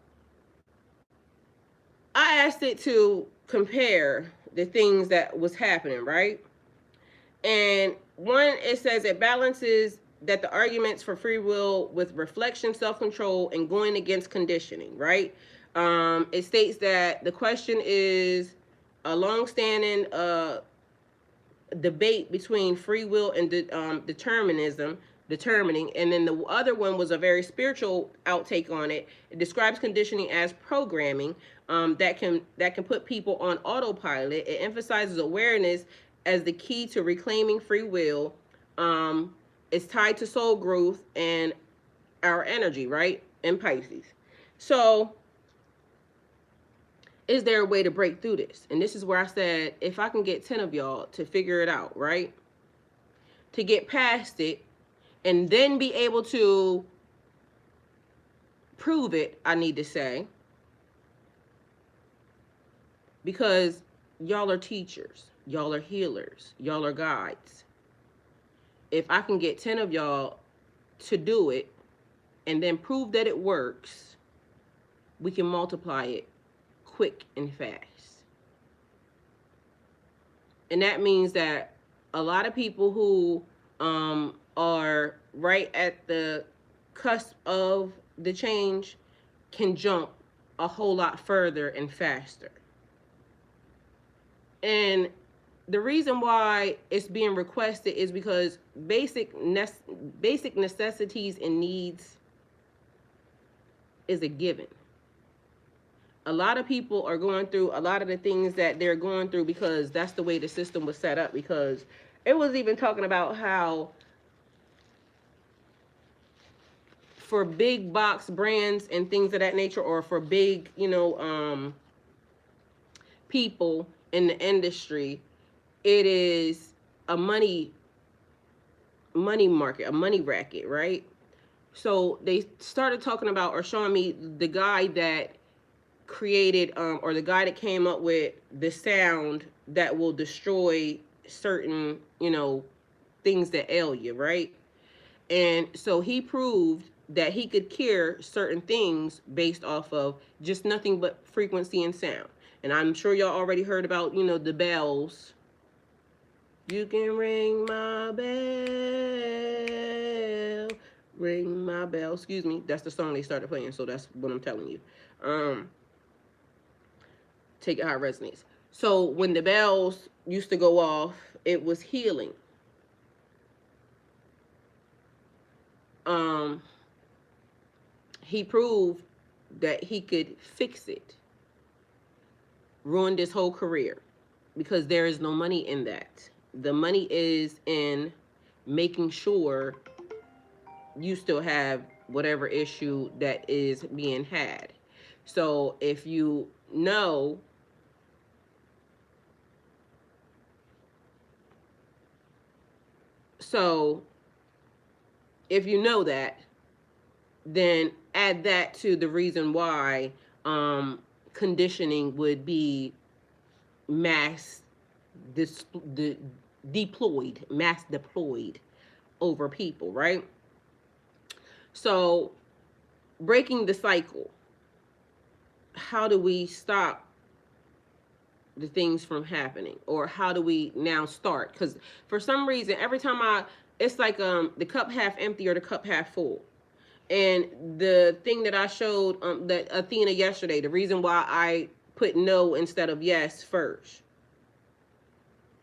I asked it to compare the things that was happening, right? And one, it says it balances that the arguments for free will with reflection, self-control, and going against conditioning, right? It states that the question is a long-standing debate between free will and determining, and then the other one was a very spiritual outtake on it. It describes conditioning as programming that can put people on autopilot. It emphasizes awareness as the key to reclaiming free will. It's tied to soul growth and our energy, right? In Pisces. So, is there a way to break through this? And this is where I said, if I can get 10 of y'all to figure it out, right? To get past it and then be able to prove it, I need to say. Because y'all are teachers. Y'all are healers. Y'all are guides. If I can get 10 of y'all to do it and then prove that it works, we can multiply it quick and fast. And that means that a lot of people who are right at the cusp of the change can jump a whole lot further and faster. And the reason why it's being requested is because basic necessities and needs is a given. A lot of people are going through a lot of the things that they're going through because that's the way the system was set up. Because it was even talking about how for big box brands and things of that nature, or for big, people in the industry, it is a money market, a money racket, right? So they started talking about or showing me the guy that created or the guy that came up with the sound that will destroy certain, things that ail you, right? And so he proved that he could cure certain things based off of just nothing but frequency and sound. And I'm sure y'all already heard about, the bells. You can ring my bell, ring my bell. Excuse me. That's the song they started playing, so that's what I'm telling you. Take it how it resonates. So when the bells used to go off, it was healing. Um, he proved that he could fix it. Ruined his whole career because there is no money in that. The money is in making sure you still have whatever issue that is being had. So if you know, so if you know that, then add that to the reason why conditioning would be mass dis- de- deployed, mass deployed over people, right? So breaking the cycle. How do we stop the things from happening, or how do we now start? Because for some reason, every time it's like the cup half empty or the cup half full. And the thing that I showed that Athena yesterday, the reason why I put no instead of yes first,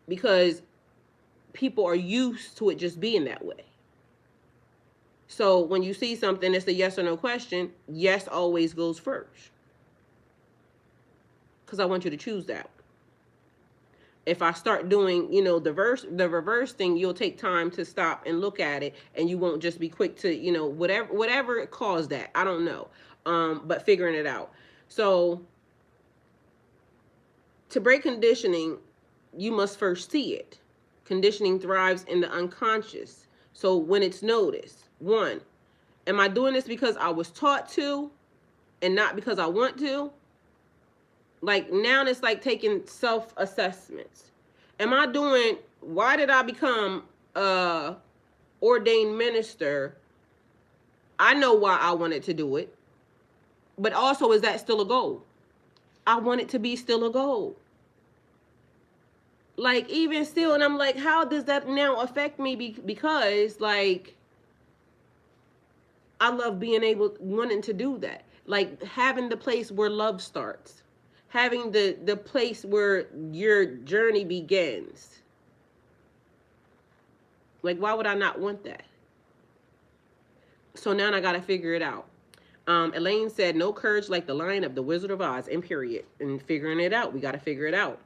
because people are used to it just being that way. So when you see something that's a yes or no question, yes always goes first, because I want you to choose that. If I start doing, the reverse thing, you'll take time to stop and look at it, and you won't just be quick to, whatever caused that. I don't know, but figuring it out. So to break conditioning, you must first see it. Conditioning thrives in the unconscious. So when it's noticed, one, am I doing this because I was taught to, and not because I want to? Like now it's like taking self-assessments. Why did I become a ordained minister? I know why I wanted to do it. But also, is that still a goal? I want it to be still a goal. Like even still, and I'm like, how does that now affect me? Because like I love being wanting to do that. Like having the place where love starts. Having the place where your journey begins. Like, why would I not want that? So now I got to figure it out. Elaine said, no courage like the Lion of the Wizard of Oz, and period. And figuring it out. We got to figure it out.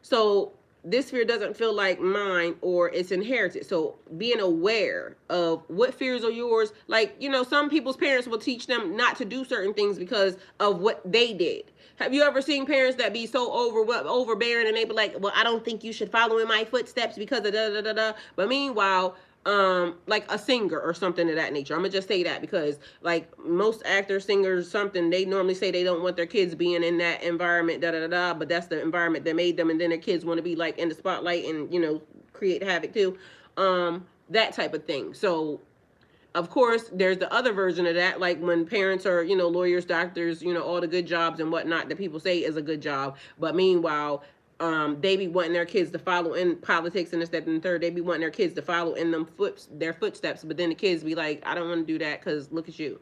So this fear doesn't feel like mine, or it's inherited. So being aware of what fears are yours. Like, some people's parents will teach them not to do certain things because of what they did. Have you ever seen parents that be so overbearing, and they be like, well, I don't think you should follow in my footsteps because of da da da da. But meanwhile, like a singer or something of that nature. I'm gonna just say that because like most actors, singers, something, they normally say they don't want their kids being in that environment, da da da da, but that's the environment that made them, and then their kids want to be like in the spotlight and create havoc too. That type of thing. So of course there's the other version of that, like when parents are lawyers, doctors, all the good jobs and whatnot that people say is a good job, but meanwhile they be wanting their kids to follow in politics and this, that, and the third. They be wanting their kids to follow in their footsteps, but then the kids be like, I don't want to do that because look at you.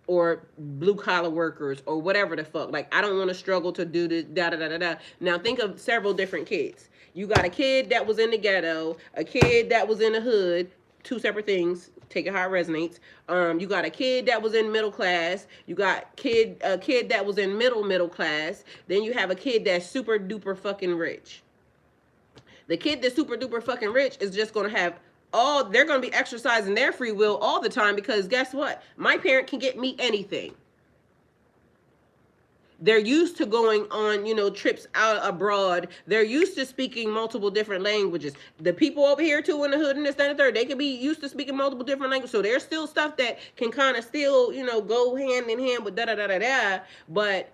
Or blue collar workers or whatever the fuck. Like, I don't want to struggle to do this, da da da da da. Now think of several different kids. You got a kid that was in the ghetto, a kid that was in the hood, two separate things. Take it how it resonates. You got a kid that was in middle class. You got a kid that was in middle class. Then you have a kid that's super duper fucking rich. The kid that's super duper fucking rich is just gonna have they're gonna be exercising their free will all the time because guess what? My parent can get me anything. They're used to going on, trips out abroad. They're used to speaking multiple different languages. The people over here too in the hood and this, that, and the third, they can be used to speaking multiple different languages. So there's still stuff that can kind of still, go hand in hand with da da da da da. But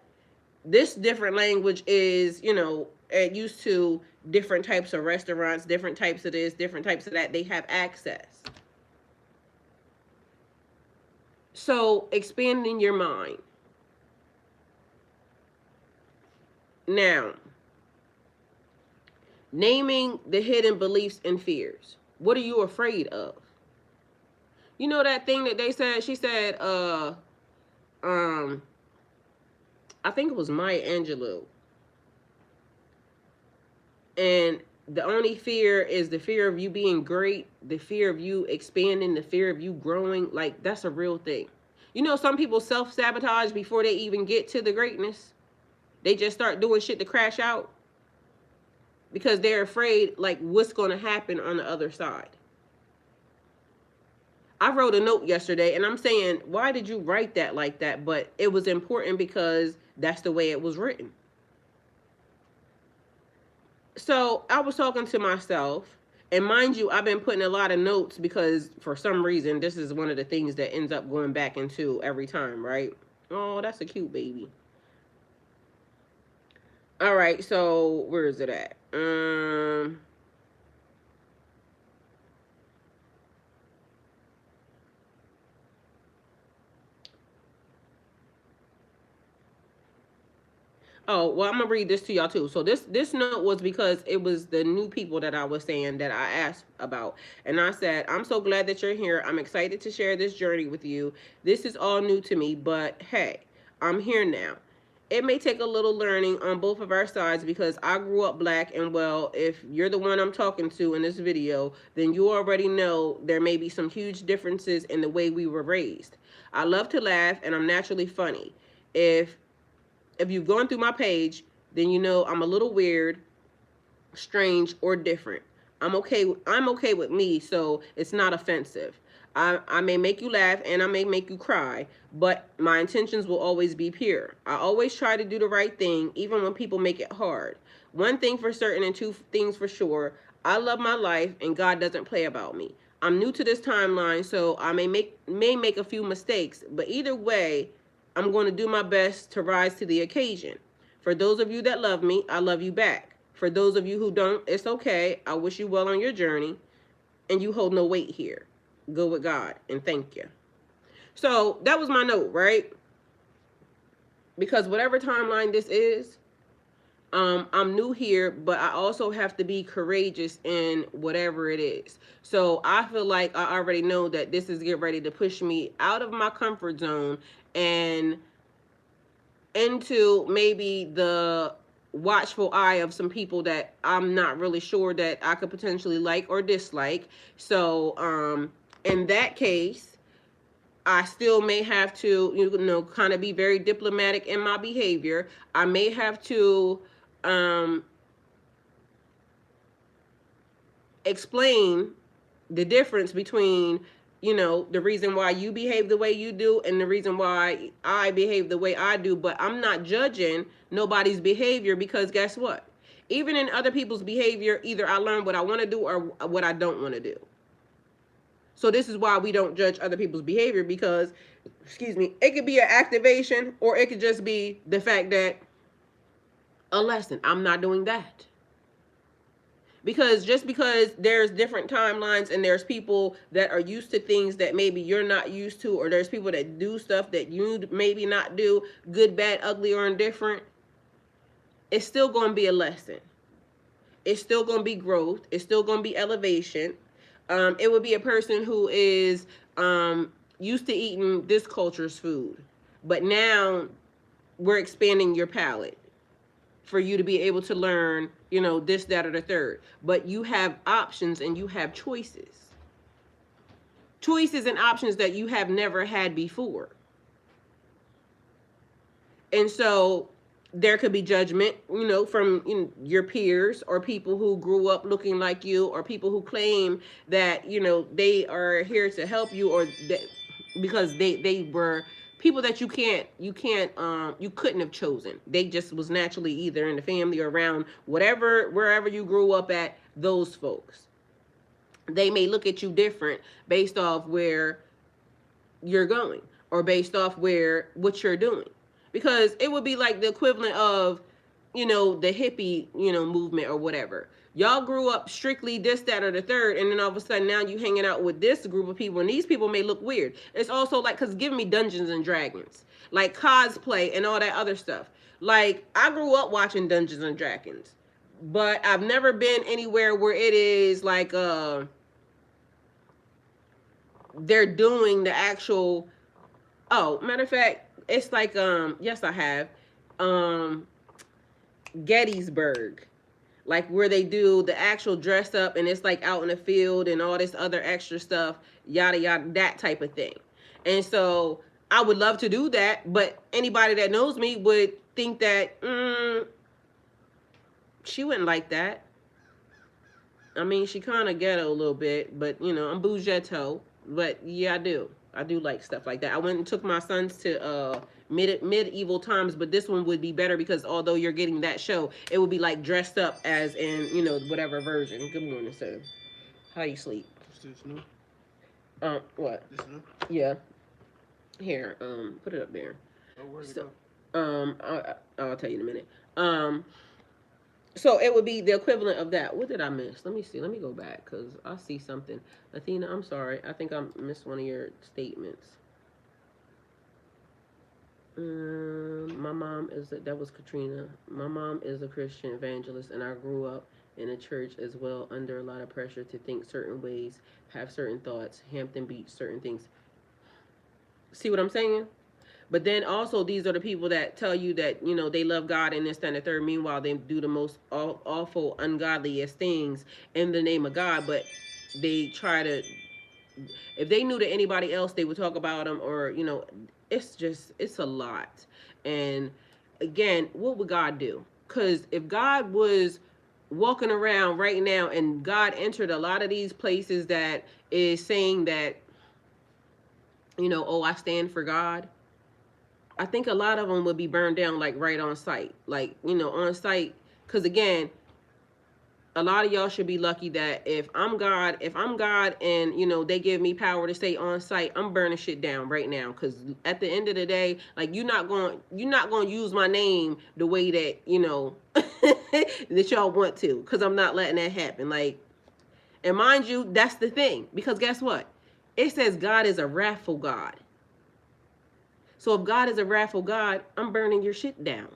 this different language is, used to different types of restaurants, different types of this, different types of that. They have access. So expanding your mind. Now, naming the hidden beliefs and fears. What are you afraid of? You know that thing that they said, she said, I think it was Maya Angelou. And the only fear is the fear of you being great, the fear of you expanding, the fear of you growing. Like, that's a real thing. Some people self-sabotage before they even get to the greatness. They just start doing shit to crash out because they're afraid, like, what's going to happen on the other side. I wrote a note yesterday, and I'm saying, why did you write that like that? But it was important because that's the way it was written. So I was talking to myself, and mind you, I've been putting a lot of notes because for some reason, this is one of the things that ends up going back into every time, right? Oh, that's a cute baby. All right, so where is it at? Oh, well, I'm gonna read this to y'all too. So this note was because it was the new people that I was saying that I asked about. And I said, I'm so glad that you're here. I'm excited to share this journey with you. This is all new to me, but hey, I'm here now. It may take a little learning on both of our sides because I grew up black, and well, if you're the one I'm talking to in this video, then you already know there may be some huge differences in the way we were raised. I love to laugh and I'm naturally funny. If you've gone through my page, then you know I'm a little weird, strange, or different. I'm okay with me, so it's not offensive. I may make you laugh and I may make you cry, but my intentions will always be pure. I always try to do the right thing, even when people make it hard. One thing for certain and two things for sure, I love my life and God doesn't play about me. I'm new to this timeline, so I may make a few mistakes, but either way, I'm going to do my best to rise to the occasion. For those of you that love me, I love you back. For those of you who don't, it's okay. I wish you well on your journey, and you hold no weight here. Go with God, and thank you. So that was my note, right? Because whatever timeline this is, I'm new here, but I also have to be courageous in whatever it is. So I feel like I already know that this is getting ready to push me out of my comfort zone and into maybe the watchful eye of some people that I'm not really sure that I could potentially like or dislike. So in that case, I still may have to, kind of be very diplomatic in my behavior. I may have to explain the difference between, the reason why you behave the way you do and the reason why I behave the way I do. But I'm not judging nobody's behavior because guess what? Even in other people's behavior, either I learn what I want to do or what I don't want to do. So this is why we don't judge other people's behavior because, excuse me, it could be an activation or it could just be the fact that a lesson. I'm not doing that. Because just because there's different timelines and there's people that are used to things that maybe you're not used to, or there's people that do stuff that you maybe not do, good, bad, ugly, or indifferent, it's still going to be a lesson. It's still going to be growth. It's still going to be elevation. It would be a person who is used to eating this culture's food, but now we're expanding your palate for you to be able to learn, this, that, or the third. But you have options and you have choices. Choices and options that you have never had before. And so there could be judgment, from your peers or people who grew up looking like you or people who claim that, they are here to help you or because they were people that you couldn't have chosen. They just was naturally either in the family or around whatever, wherever you grew up at, those folks. They may look at you different based off where you're going or based off where what you're doing, because it would be like the equivalent of, the hippie, movement or whatever. Y'all grew up strictly this, that, or the third, and then all of a sudden now you hanging out with this group of people, and these people may look weird. It's also like, because giving me Dungeons and Dragons, like cosplay and all that other stuff. Like, I grew up watching Dungeons and Dragons, but I've never been anywhere where it is like they're doing the actual. Oh, matter of fact, it's like yes, I have Gettysburg, like where they do the actual dress up, and it's like out in the field and all this other extra stuff, yada yada, that type of thing. And so I would love to do that, but anybody that knows me would think that she wouldn't like that. I mean, she kind of ghetto a little bit, but I'm bougetto. But yeah, I do like stuff like that. I went and took my sons to medieval times, but this one would be better because although you're getting that show, it would be like dressed up as in whatever version. Good morning, sir. How you sleep? This new? What? This new? Yeah. Here, put it up there. Oh, where'd it So, go? I'll tell you in a minute. So it would be the equivalent of that. What did I miss? Let me see. Let me go back because I see something. Athena, I'm sorry. I think I missed one of your statements. My mom that was Katrina. My mom is a Christian evangelist, and I grew up in a church as well, under a lot of pressure to think certain ways, have certain thoughts, Hampton Beach, certain things. See what I'm saying? But then also, these are the people that tell you that, they love God and this, that, and the third. Meanwhile, they do the most awful, ungodliest things in the name of God. But they try to, if they knew to anybody else, they would talk about them, or, it's a lot. And again, what would God do? Because if God was walking around right now and God entered a lot of these places that is saying that, oh, I stand for God, I think a lot of them would be burned down, like right on site, like, on site. Because again, a lot of y'all should be lucky that if I'm God and, they give me power to stay on site, I'm burning shit down right now. Because at the end of the day, like, you're not going to use my name the way that, that y'all want to, because I'm not letting that happen. Like, and mind you, that's the thing. Because guess what? It says God is a wrathful God. So if God is a wrathful God, I'm burning your shit down.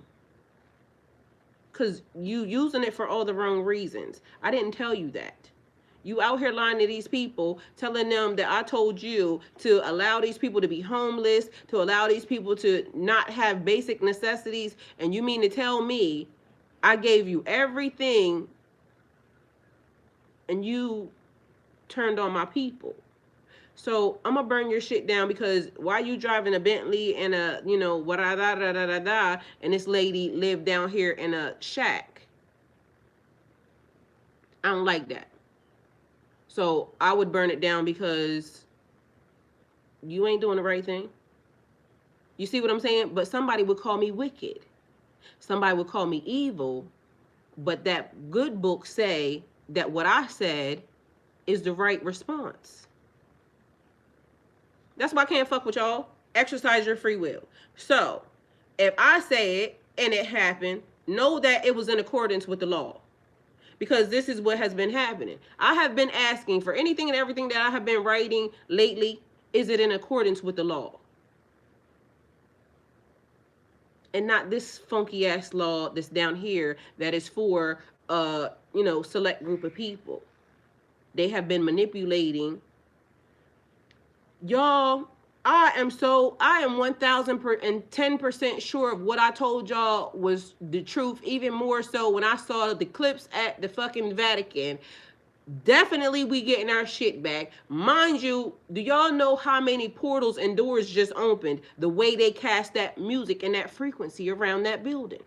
Because you using it for all the wrong reasons. I didn't tell you that. You out here lying to these people, telling them that I told you to allow these people to be homeless, to allow these people to not have basic necessities. And you mean to tell me I gave you everything and you turned on my people? So I'm gonna burn your shit down because why you driving a Bentley and a, and this lady lived down here in a shack? I don't like that. So I would burn it down because you ain't doing the right thing. You see what I'm saying? But somebody would call me wicked. Somebody would call me evil. But that good book say that what I said is the right response. That's why I can't fuck with y'all. Exercise your free will. So, if I say it and it happened, know that it was in accordance with the law. Because this is what has been happening. I have been asking for anything and everything that I have been writing lately, is it in accordance with the law? And not this funky ass law that's down here that is for select group of people. They have been manipulating. Y'all, I am 1010% sure of what I told y'all was the truth, even more so when I saw the clips at the fucking Vatican. Definitely we getting our shit back. Mind you, do y'all know how many portals and doors just opened the way they cast that music and that frequency around that building?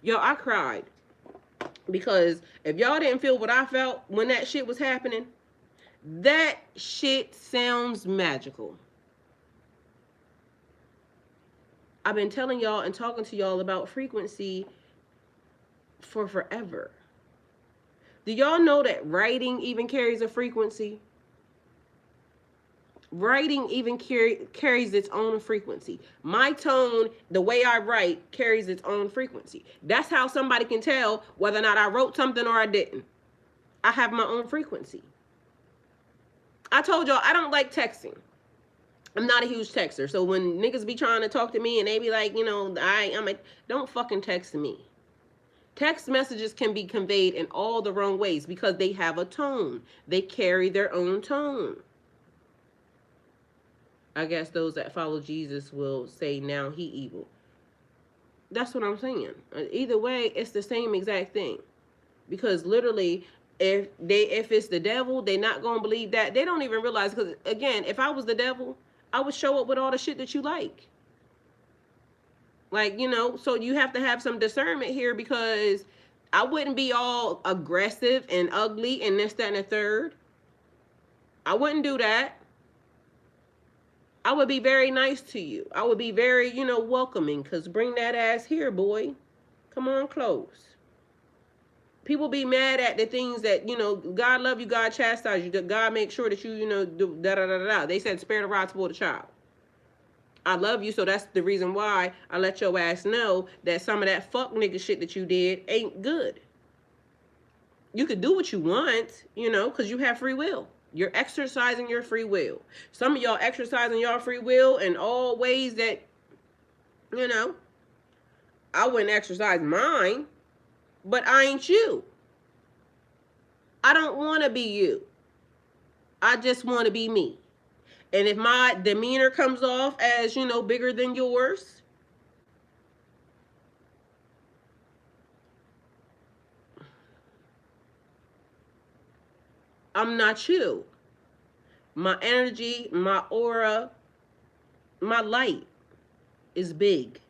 Yo, I cried. Because if y'all didn't feel what I felt when that shit was happening, that shit sounds magical. I've been telling y'all and talking to y'all about frequency for forever. Do y'all know that writing even carries a frequency? Writing even carries its own frequency. My tone, the way I write, carries its own frequency. That's how somebody can tell whether or not I wrote something or I didn't. I have my own frequency. I told y'all I don't like texting. I'm not a huge texter. So when niggas be trying to talk to me and they be like, I'm like, don't fucking text me. Text messages can be conveyed in all the wrong ways because they have a tone. They carry their own tone. I guess those that follow Jesus will say now he evil. That's what I'm saying. Either way, it's the same exact thing. Because literally, if it's the devil, they're not gonna believe that. They don't even realize. Because again, if I was the devil, I would show up with all the shit that you like. Like, so you have to have some discernment here, because I wouldn't be all aggressive and ugly and this, that, and the third. I wouldn't do that. I would be very nice to you. I would be very, welcoming, because bring that ass here, boy. Come on close. People be mad at the things that, God love you, God chastise you, God make sure that you, do da-da-da-da-da. They said spare the rod, spoil the child. I love you, so that's the reason why I let your ass know that some of that fuck nigga shit that you did ain't good. You could do what you want, because you have free will. You're exercising your free will. Some of y'all exercising your free will in all ways that, I wouldn't exercise mine, but I ain't you. I don't want to be you. I just want to be me. And if my demeanor comes off as, bigger than yours, I'm not you. My energy, my aura, my light is big.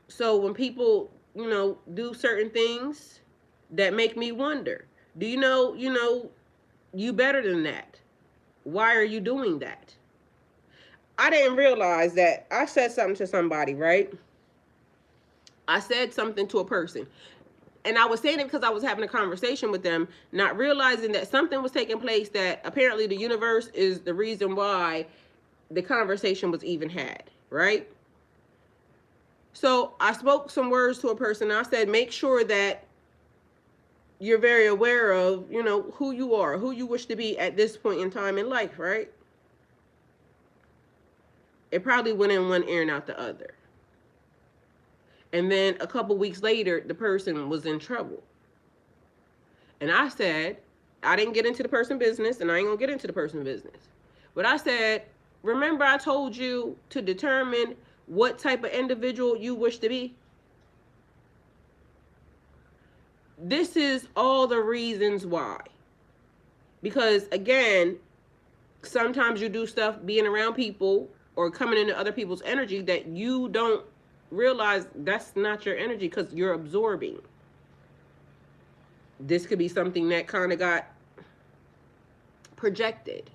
So when people, do certain things that make me wonder, do you better than that? Why are you doing that? I didn't realize that I said something to somebody, right? I said something to a person. And I was saying it because I was having a conversation with them, not realizing that something was taking place, that apparently the universe is the reason why the conversation was even had, right? So I spoke some words to a person. I said, make sure that you're very aware of, who you are, who you wish to be at this point in time in life, right? It probably went in one ear and out the other. And then a couple weeks later, the person was in trouble. And I said, I didn't get into the person's business, and I ain't gonna get into the person's business. But I said, remember I told you to determine what type of individual you wish to be? This is all the reasons why. Because again, sometimes you do stuff being around people or coming into other people's energy that you don't realize that's not your energy, because you're absorbing. This could be something that kind of got projected.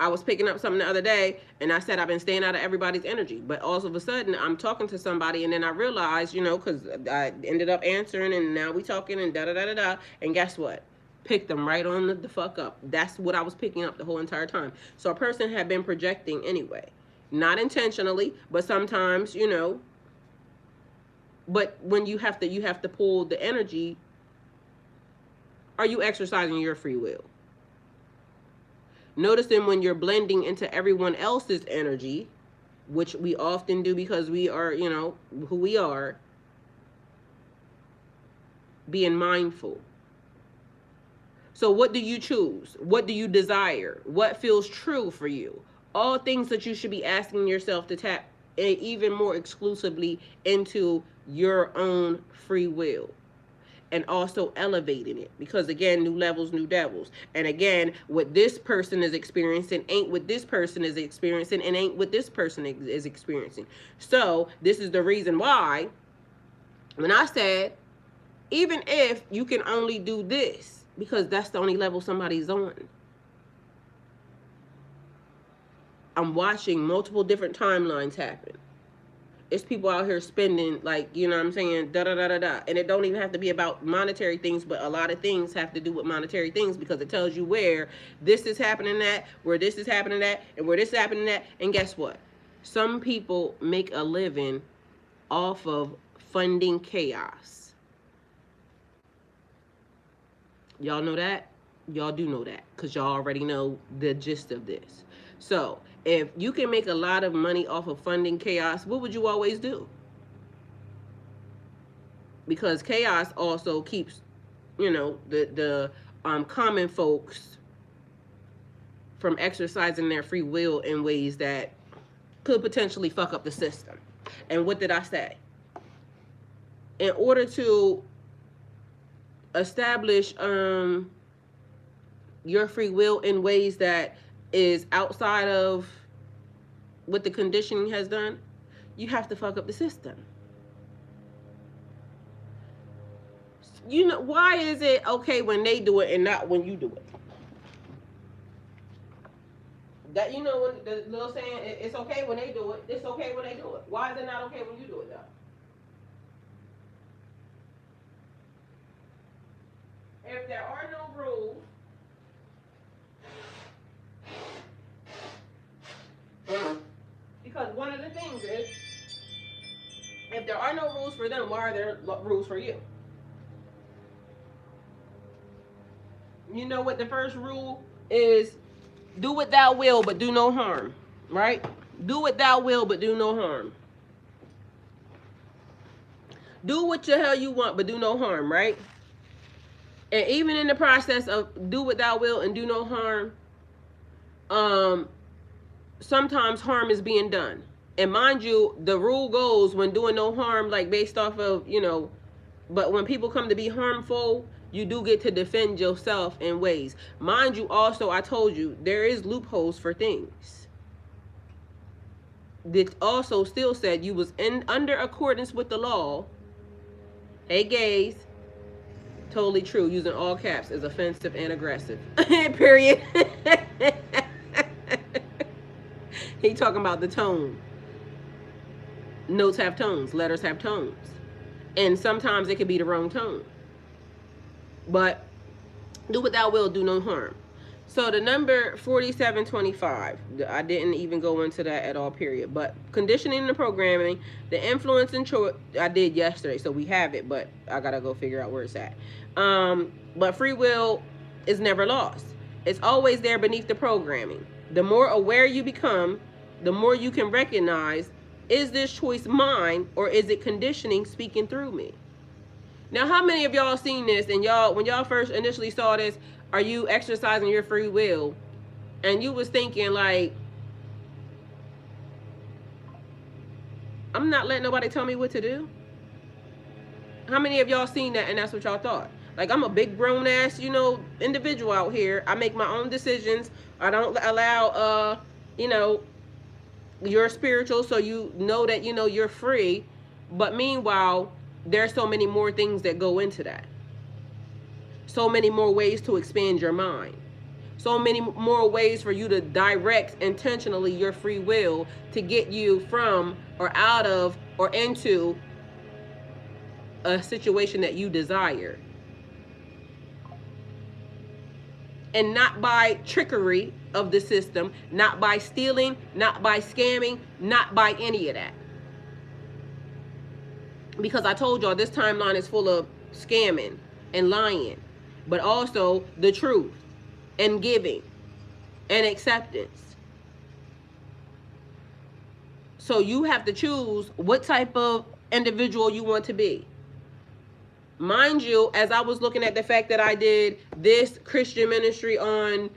I was picking up something the other day, and I said I've been staying out of everybody's energy. But all of a sudden, I'm talking to somebody, and then I realized, because I ended up answering, and now we talking, and da-da-da-da-da. And guess what? Picked them right on the fuck up. That's what I was picking up the whole entire time. So a person had been projecting anyway. Not intentionally, but sometimes, but when you have to pull the energy, are you exercising your free will? Noticing when you're blending into everyone else's energy, which we often do because we are, who we are, being mindful. So what do you choose? What do you desire? What feels true for you? All things that you should be asking yourself to tap even more exclusively into your own free will. And also elevating it, because again, new levels, new devils. And again, what this person is experiencing ain't what this person is experiencing, and ain't what this person is experiencing. So this is the reason why when I said, even if you can only do this because that's the only level somebody's on, I'm watching multiple different timelines happen. It's people out here spending, like, you know what I'm saying, da da da da da. And it don't even have to be about monetary things, but a lot of things have to do with monetary things, because it tells you where this is happening at, where this is happening at, and where this is happening at. And guess what? Some people make a living off of funding chaos. Y'all know that? Y'all do know that, because y'all already know the gist of this. So if you can make a lot of money off of funding chaos, what would you always do? Because chaos also keeps, you know, the common folks from exercising their free will in ways that could potentially fuck up the system. And what did I say? In order to establish your free will in ways that is outside of what the conditioning has done, you have to fuck up the system. You know, why is it okay when they do it and not when you do it? That, you know, what the little saying, it's okay when they do it, it's okay when they do it. Why is it not okay when you do it, though? If there are no rules, because one of the things is, if there are no rules for them, why are there rules for you? You know what the first rule is? Do what thou will, but do no harm, right? Do what thou will, but do no harm. Do what the hell you want, but do no harm, right? And even in the process of do what thou will and do no harm, sometimes harm is being done. And mind you, the rule goes when doing no harm, like based off of, you know, but when people come to be harmful, you do get to defend yourself in ways. Mind you, also, I told you, there is loopholes for things. That also still said you was in under accordance with the law. Hey, gays. Totally true. Using all caps is offensive and aggressive. Period. He talking about the tone. Notes have tones. Letters have tones. And sometimes it could be the wrong tone. But do what thou will, do no harm. So the number 4725, I didn't even go into that at all, period. But conditioning the programming, the influence and choice, I did yesterday, so we have it, but I gotta go figure out where it's at. But free will is never lost. It's always there beneath the programming. The more aware you become, the more you can recognize, is this choice mine or is it conditioning speaking through me? Now, how many of y'all seen this, and y'all, when y'all first initially saw this, are you exercising your free will, and you was thinking like, I'm not letting nobody tell me what to do? How many of y'all seen that and that's what y'all thought? Like, I'm a big grown ass, you know, individual out here. I make my own decisions. I don't allow, you know, you're spiritual, so you know that, you know, you're free. But meanwhile, there's so many more things that go into that. So many more ways to expand your mind. So many more ways for you to direct intentionally your free will to get you from or out of or into a situation that you desire. And not by trickery of the system, not by stealing, not by scamming, not by any of that. Because I told y'all this timeline is full of scamming and lying, but also the truth and giving and acceptance. So you have to choose what type of individual you want to be. Mind you, as I was looking at the fact that I did this Christian ministry in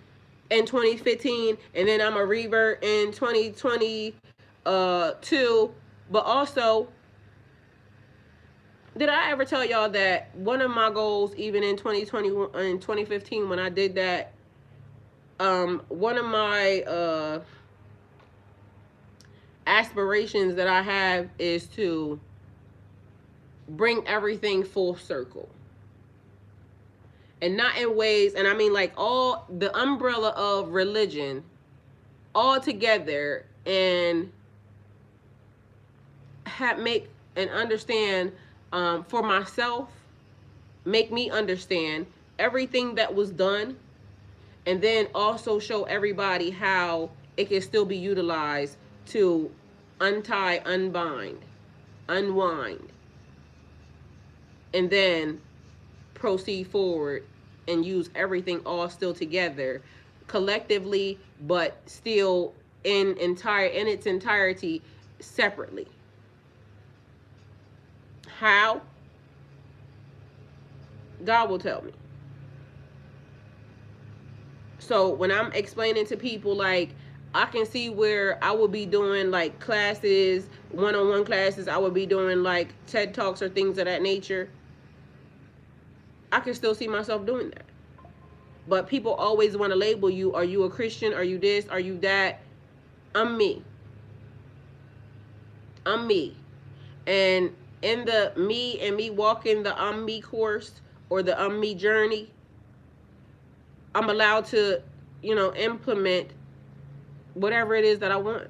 2015, and then I'm a revert in 2022, but also, did I ever tell y'all that one of my goals, even in 2021 and 2015, when I did that, one of my aspirations that I have is to bring everything full circle. And not in ways, and I mean like all the umbrella of religion all together and make and understand, for myself, make me understand everything that was done, and then also show everybody how it can still be utilized to untie, unbind, unwind, and then proceed forward and use everything all still together collectively, but still in its entirety separately. How? God will tell me. So when I'm explaining to people, like, I can see where I would be doing like classes, one-on-one classes, I would be doing like TED Talks or things of that nature. I can still see myself doing that. But people always want to label you. Are you a Christian? Are you this? Are you that? I'm me. I'm me. And in the me and me walking the I'm me course or the I'm me journey, I'm allowed to, implement whatever it is that I want.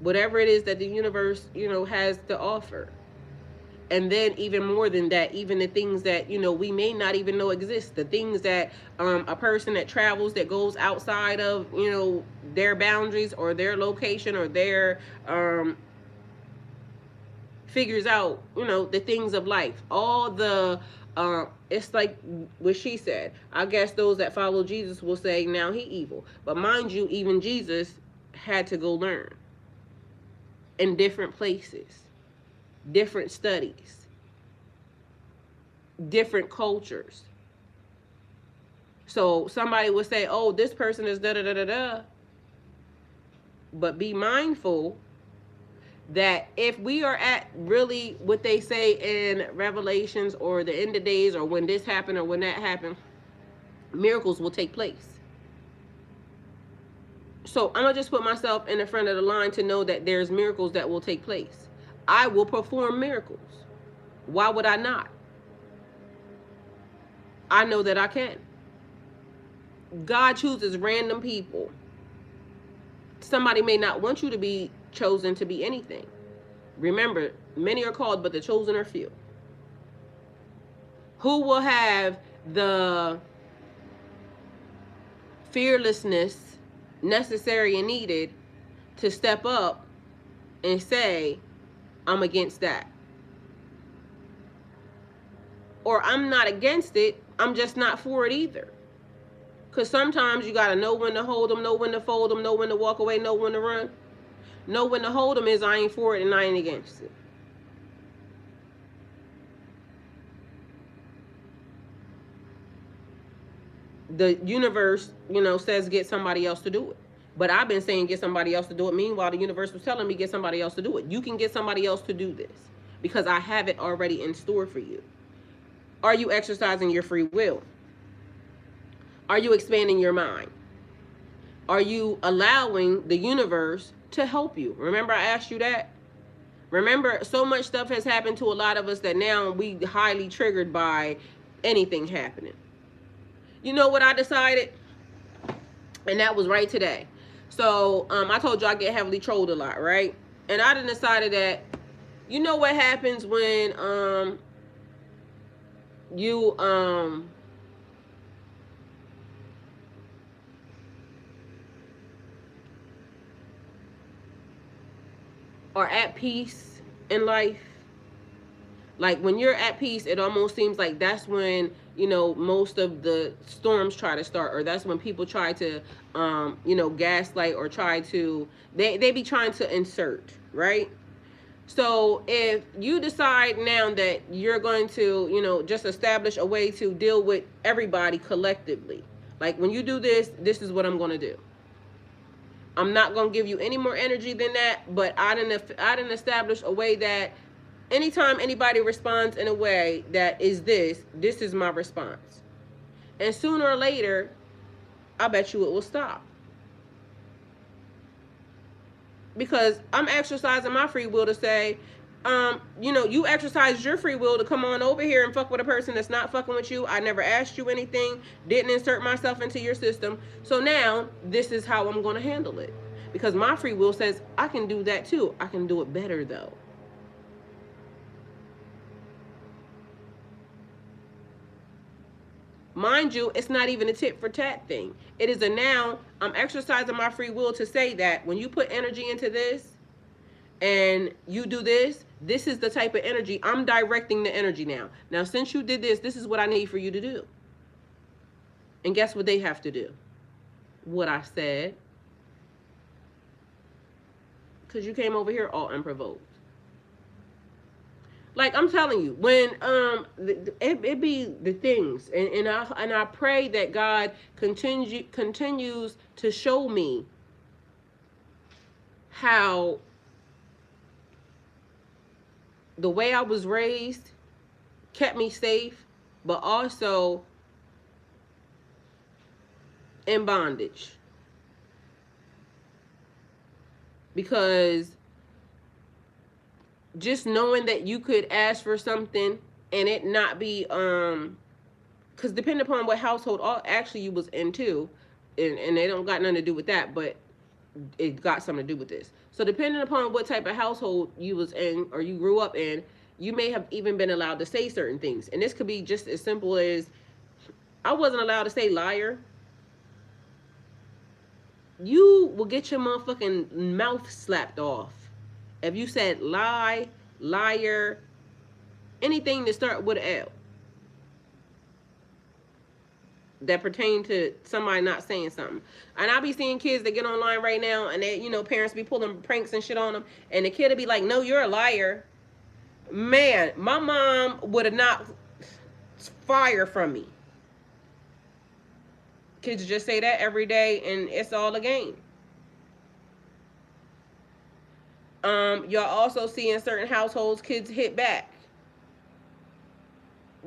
Whatever it is that the universe, has to offer. And then even more than that, even the things that we may not even know exist, the things that a person that travels, that goes outside of their boundaries or their location or their figures out, the things of life, all the it's like what she said. I guess those that follow Jesus will say now he evil, but mind you, even Jesus had to go learn in different places, different studies, different cultures. So somebody would say, oh, this person is da da da da da. But be mindful that if we are at really what they say in Revelations or the end of days, or when this happened or when that happened, miracles will take place. So I'm going to just put myself in the front of the line to know that there's miracles that will take place. I will perform miracles. Why would I not? I know that I can. God chooses random people. Somebody may not want you to be chosen to be anything. Remember, many are called, but the chosen are few. Who will have the fearlessness necessary and needed to step up and say, I'm against that? Or I'm not against it, I'm just not for it either. Because sometimes you got to know when to hold them, know when to fold them, know when to walk away, know when to run. Know when to hold them is I ain't for it and I ain't against it. The universe, says get somebody else to do it. But I've been saying get somebody else to do it. Meanwhile, the universe was telling me get somebody else to do it. You can get somebody else to do this because I have it already in store for you. Are you exercising your free will? Are you expanding your mind? Are you allowing the universe to help you? Remember I asked you that? Remember, so much stuff has happened to a lot of us that now we highly triggered by anything happening. You know what I decided? And that was right today. So I told you I get heavily trolled a lot, right? And I done decided that, you know what happens when you are at peace in life? Like when you're at peace, it almost seems like that's when, most of the storms try to start, or that's when people try to, gaslight or try to, they be trying to insert, right? So if you decide now that you're going to, just establish a way to deal with everybody collectively, like when you do this, this is what I'm going to do. I'm not going to give you any more energy than that, but I didn't establish a way that anytime anybody responds in a way that is this is my response. And sooner or later, I bet you it will stop. Because I'm exercising my free will to say, You know, you exercised your free will to come on over here and fuck with a person that's not fucking with you. I never asked you anything, didn't insert myself into your system. So now this is how I'm going to handle it. Because my free will says I can do that too. I can do it better though. Mind you, it's not even a tit for tat thing. It is a now. I'm exercising my free will to say that when you put energy into this and you do this, this is the type of energy. I'm directing the energy now. Now, since you did this is what I need for you to do. And guess what they have to do? What I said. Because you came over here all unprovoked. Like I'm telling you, when it be the things, and I pray that God continues to show me how the way I was raised kept me safe, but also in bondage. Because just knowing that you could ask for something and it not be because depending upon what household actually you was into, and they don't got nothing to do with that, but it got something to do with this. So depending upon what type of household you was in or you grew up in, you may have even been allowed to say certain things. And this could be just as simple as I wasn't allowed to say liar. You will get your motherfucking mouth slapped off if you said lie, liar, anything that start with an L that pertain to somebody not saying something. And I be seeing kids that get online right now and they, you know, parents be pulling pranks and shit on them, and the kid will be like, no, you're a liar. Man, my mom would have knocked fire from me. Kids just say that every day and it's all a game. Y'all also see in certain households kids hit back.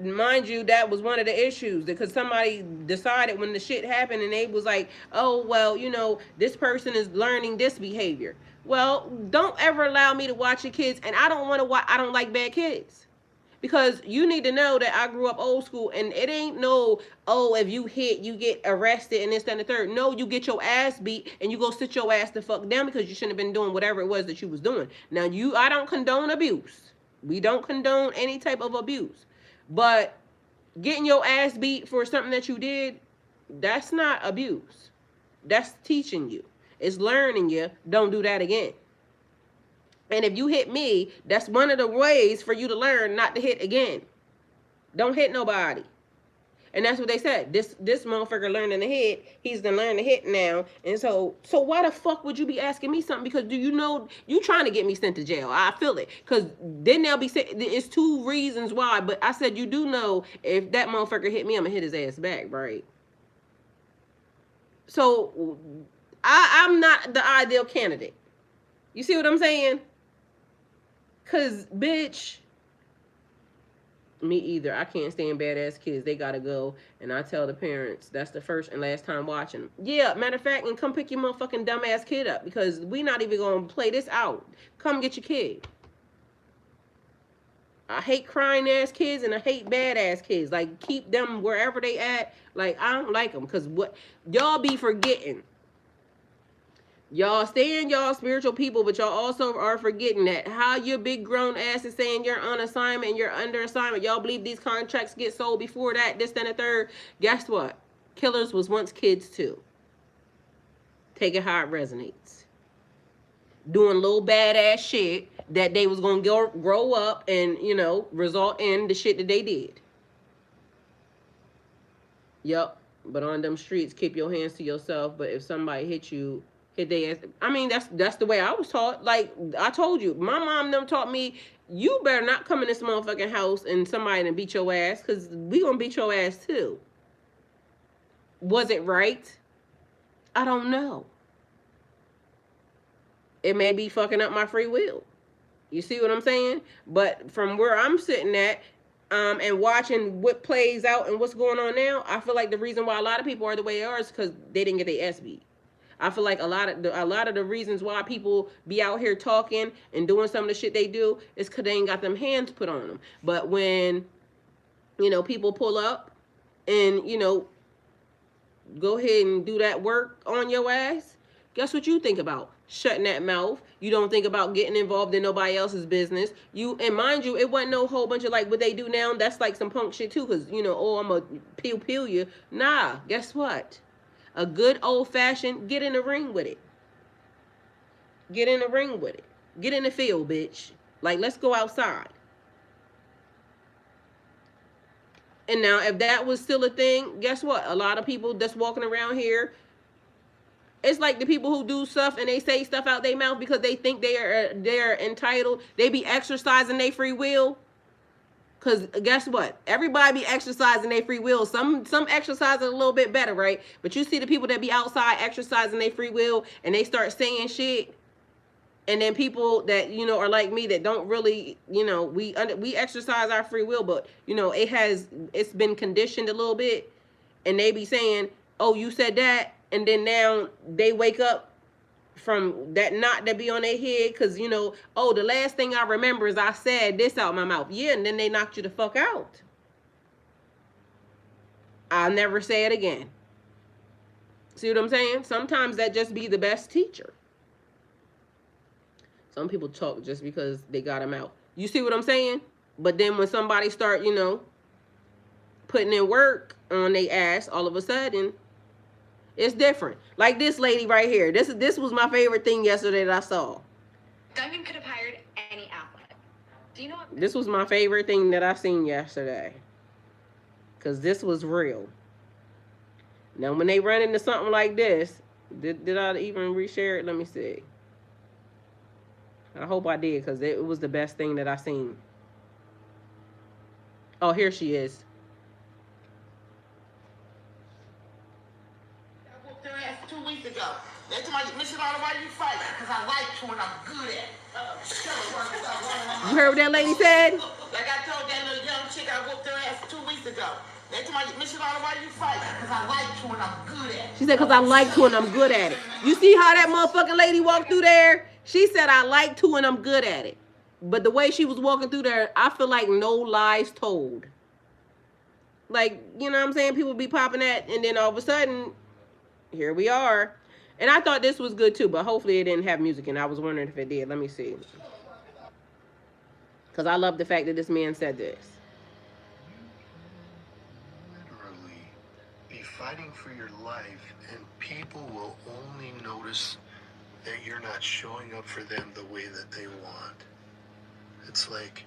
Mind you, that was one of the issues because somebody decided when the shit happened and they was like, oh well, you know, this person is learning this behavior. Well, don't ever allow me to watch your kids, and I don't want to watch. I don't like bad kids. Because you need to know that I grew up old school, and it ain't no, oh, if you hit, you get arrested and this, that, and the third. No, you get your ass beat and you go sit your ass the fuck down because you shouldn't have been doing whatever it was that you was doing. Now, I don't condone abuse. We don't condone any type of abuse. But getting your ass beat for something that you did, that's not abuse. That's teaching you. It's learning you, don't do that again. And if you hit me, that's one of the ways for you to learn not to hit again. Don't hit nobody. And that's what they said. This motherfucker learning to hit, he's gonna learn to hit now. And so why the fuck would you be asking me something? Because do you know you trying to get me sent to jail? I feel it. Because then they'll be saying it's two reasons why. But I said you do know if that motherfucker hit me, I'm gonna hit his ass back, right? So I'm not the ideal candidate. You see what I'm saying? Cause bitch, me either. I can't stand badass kids. They gotta go. And I tell the parents that's the first and last time watching them. Yeah, matter of fact, and come pick your motherfucking dumbass kid up because we not even gonna play this out. Come get your kid. I hate crying ass kids and I hate badass kids. Like keep them wherever they at. Like I don't like them because what y'all be forgetting. Y'all saying y'all spiritual people, but y'all also are forgetting that how your big grown ass is saying you're on assignment and you're under assignment. Y'all believe these contracts get sold before that, this, and the third. Guess what? Killers was once kids too. Take it how it resonates. Doing little badass shit that they was gonna grow up and, you know, result in the shit that they did. Yup. But on them streets, keep your hands to yourself. But if somebody hit you, hit they ass. I mean, that's the way I was taught. Like I told you, my mom them taught me, you better not come in this motherfucking house and somebody and beat your ass, because we gonna beat your ass too. Was it right? I don't know. It may be fucking up my free will. You see what I'm saying? But from where I'm sitting at, and watching what plays out and what's going on now, I feel like the reason why a lot of people are the way they are is because they didn't get their ass beat. I feel like a lot of the reasons why people be out here talking and doing some of the shit they do is because they ain't got them hands put on them. But when, you know, people pull up and, you know, go ahead and do that work on your ass, guess what you think about? Shutting that mouth. You don't think about getting involved in nobody else's business. You, and mind you, it wasn't no whole bunch of like what they do now. That's like some punk shit too, cause you know, oh, I'm a peel you. Nah, guess what? A good old fashioned get in the ring with it. Get in the ring with it. Get in the field, bitch. Like, let's go outside. And now, if that was still a thing, guess what? A lot of people that's walking around here, it's like the people who do stuff and they say stuff out their mouth because they think they're entitled. They be exercising their free will. Cause guess what? Everybody be exercising their free will. Some exercise a little bit better, right? But you see the people that be outside exercising their free will and they start saying shit, and then people that, you know, are like me that don't really, you know, we exercise our free will, but you know, it's been conditioned a little bit, and they be saying, oh, you said that, and then now they wake up from that knot that be on their head because, you know, oh, the last thing I remember is I said this out my mouth. Yeah, and then they knocked you the fuck out. I'll never say it again. See what I'm saying? Sometimes that just be the best teacher. Some people talk just because they got them out. You see what I'm saying? But then when somebody start, you know, putting in work on their ass, all of a sudden, it's different. Like this lady right here. This was my favorite thing yesterday that I saw. Duncan could have hired any athlete. Do you know what? This was my favorite thing that I seen yesterday. Because this was real. Now, when they run into something like this, did I even reshare it? Let me see. I hope I did, because it was the best thing that I seen. Oh, here she is. I whooped their ass 2 weeks ago. They told me, Miss Shimano, why you fighting? Because I like to and I'm good at it. You heard what that lady said? Like I told that little young chick I whooped their ass 2 weeks ago. They told me, Miss Shimano, why you fighting? Because I like to and I'm good at it. She said, because I like to and I'm good at it. You see how that motherfucking lady walked through there? She said, I like to and I'm good at it. But the way she was walking through there, I feel like no lies told. Like, you know what I'm saying? People be popping that, and then all of a sudden, here we are. And I thought this was good too, but hopefully it didn't have music, and I was wondering if it did. Let me see. Because I love the fact that this man said this. Literally be fighting for your life, and people will only notice that you're not showing up for them the way that they want. It's like,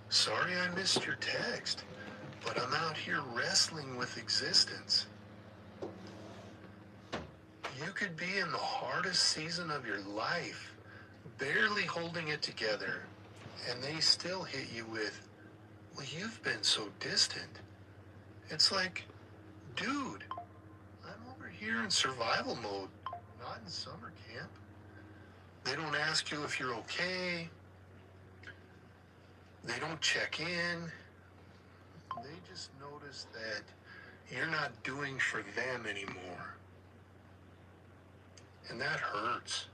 sorry I missed your text, but I'm out here wrestling with existence. You could be in the hardest season of your life, barely holding it together, and they still hit you with, well, you've been so distant. It's like, dude, I'm over here in survival mode, not in summer camp. They don't ask you if you're okay. They don't check in. They just notice that you're not doing for them anymore. And that hurts.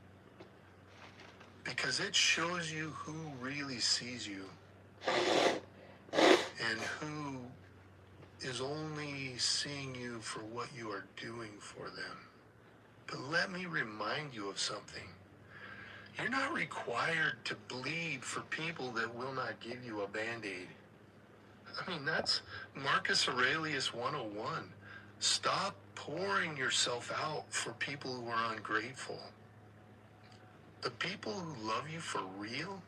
Because it shows you who really sees you and who is only seeing you for what you are doing for them. But let me remind you of something. You're not required to bleed for people that will not give you a Band-Aid. I mean, that's Marcus Aurelius 101. Stop pouring yourself out for people who are ungrateful. The people who love you for real,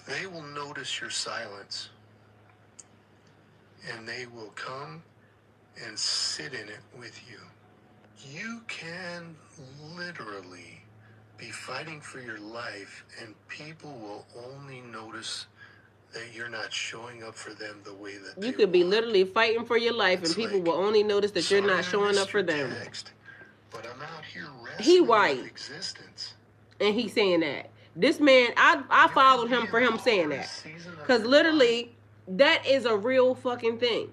they will notice your silence, and they will come and sit in it with you. You can literally be fighting for your life, and people will only notice that you're not showing up for them the way that you could be want. literally fighting for your life, and people will only notice that you're not showing up for them. Text, but I'm out here He wrestling white, with existence. and he's saying that. This man, I followed him for him saying that, because literally, that is a real fucking thing.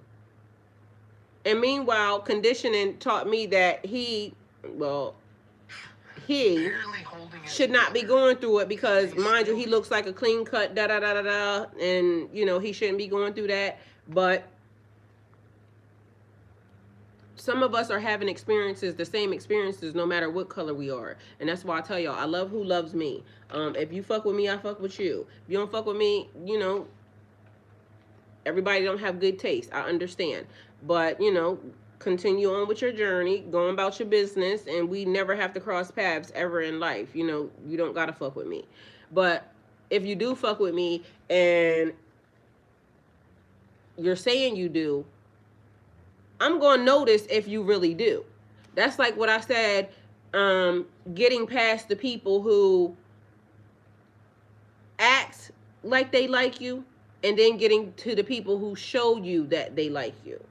And meanwhile, conditioning taught me that he Barely holding it should not be together. going through it because, Stay mind you, still. he looks like a clean cut, da da da da da, and you know he shouldn't be going through that. But some of us are having experiences, the same experiences, no matter what color we are, and that's why I tell y'all, I love who loves me. If you fuck with me, I fuck with you. If you don't fuck with me, you know, everybody don't have good taste. I understand, but you know, continue on with your journey, going about your business, and we never have to cross paths ever in life. You know, you don't gotta fuck with me, but if you do fuck with me and you're saying you do, I'm gonna notice if you really do. That's like what I said. Getting past the people who act like they like you, and then getting to the people who show you that they like you.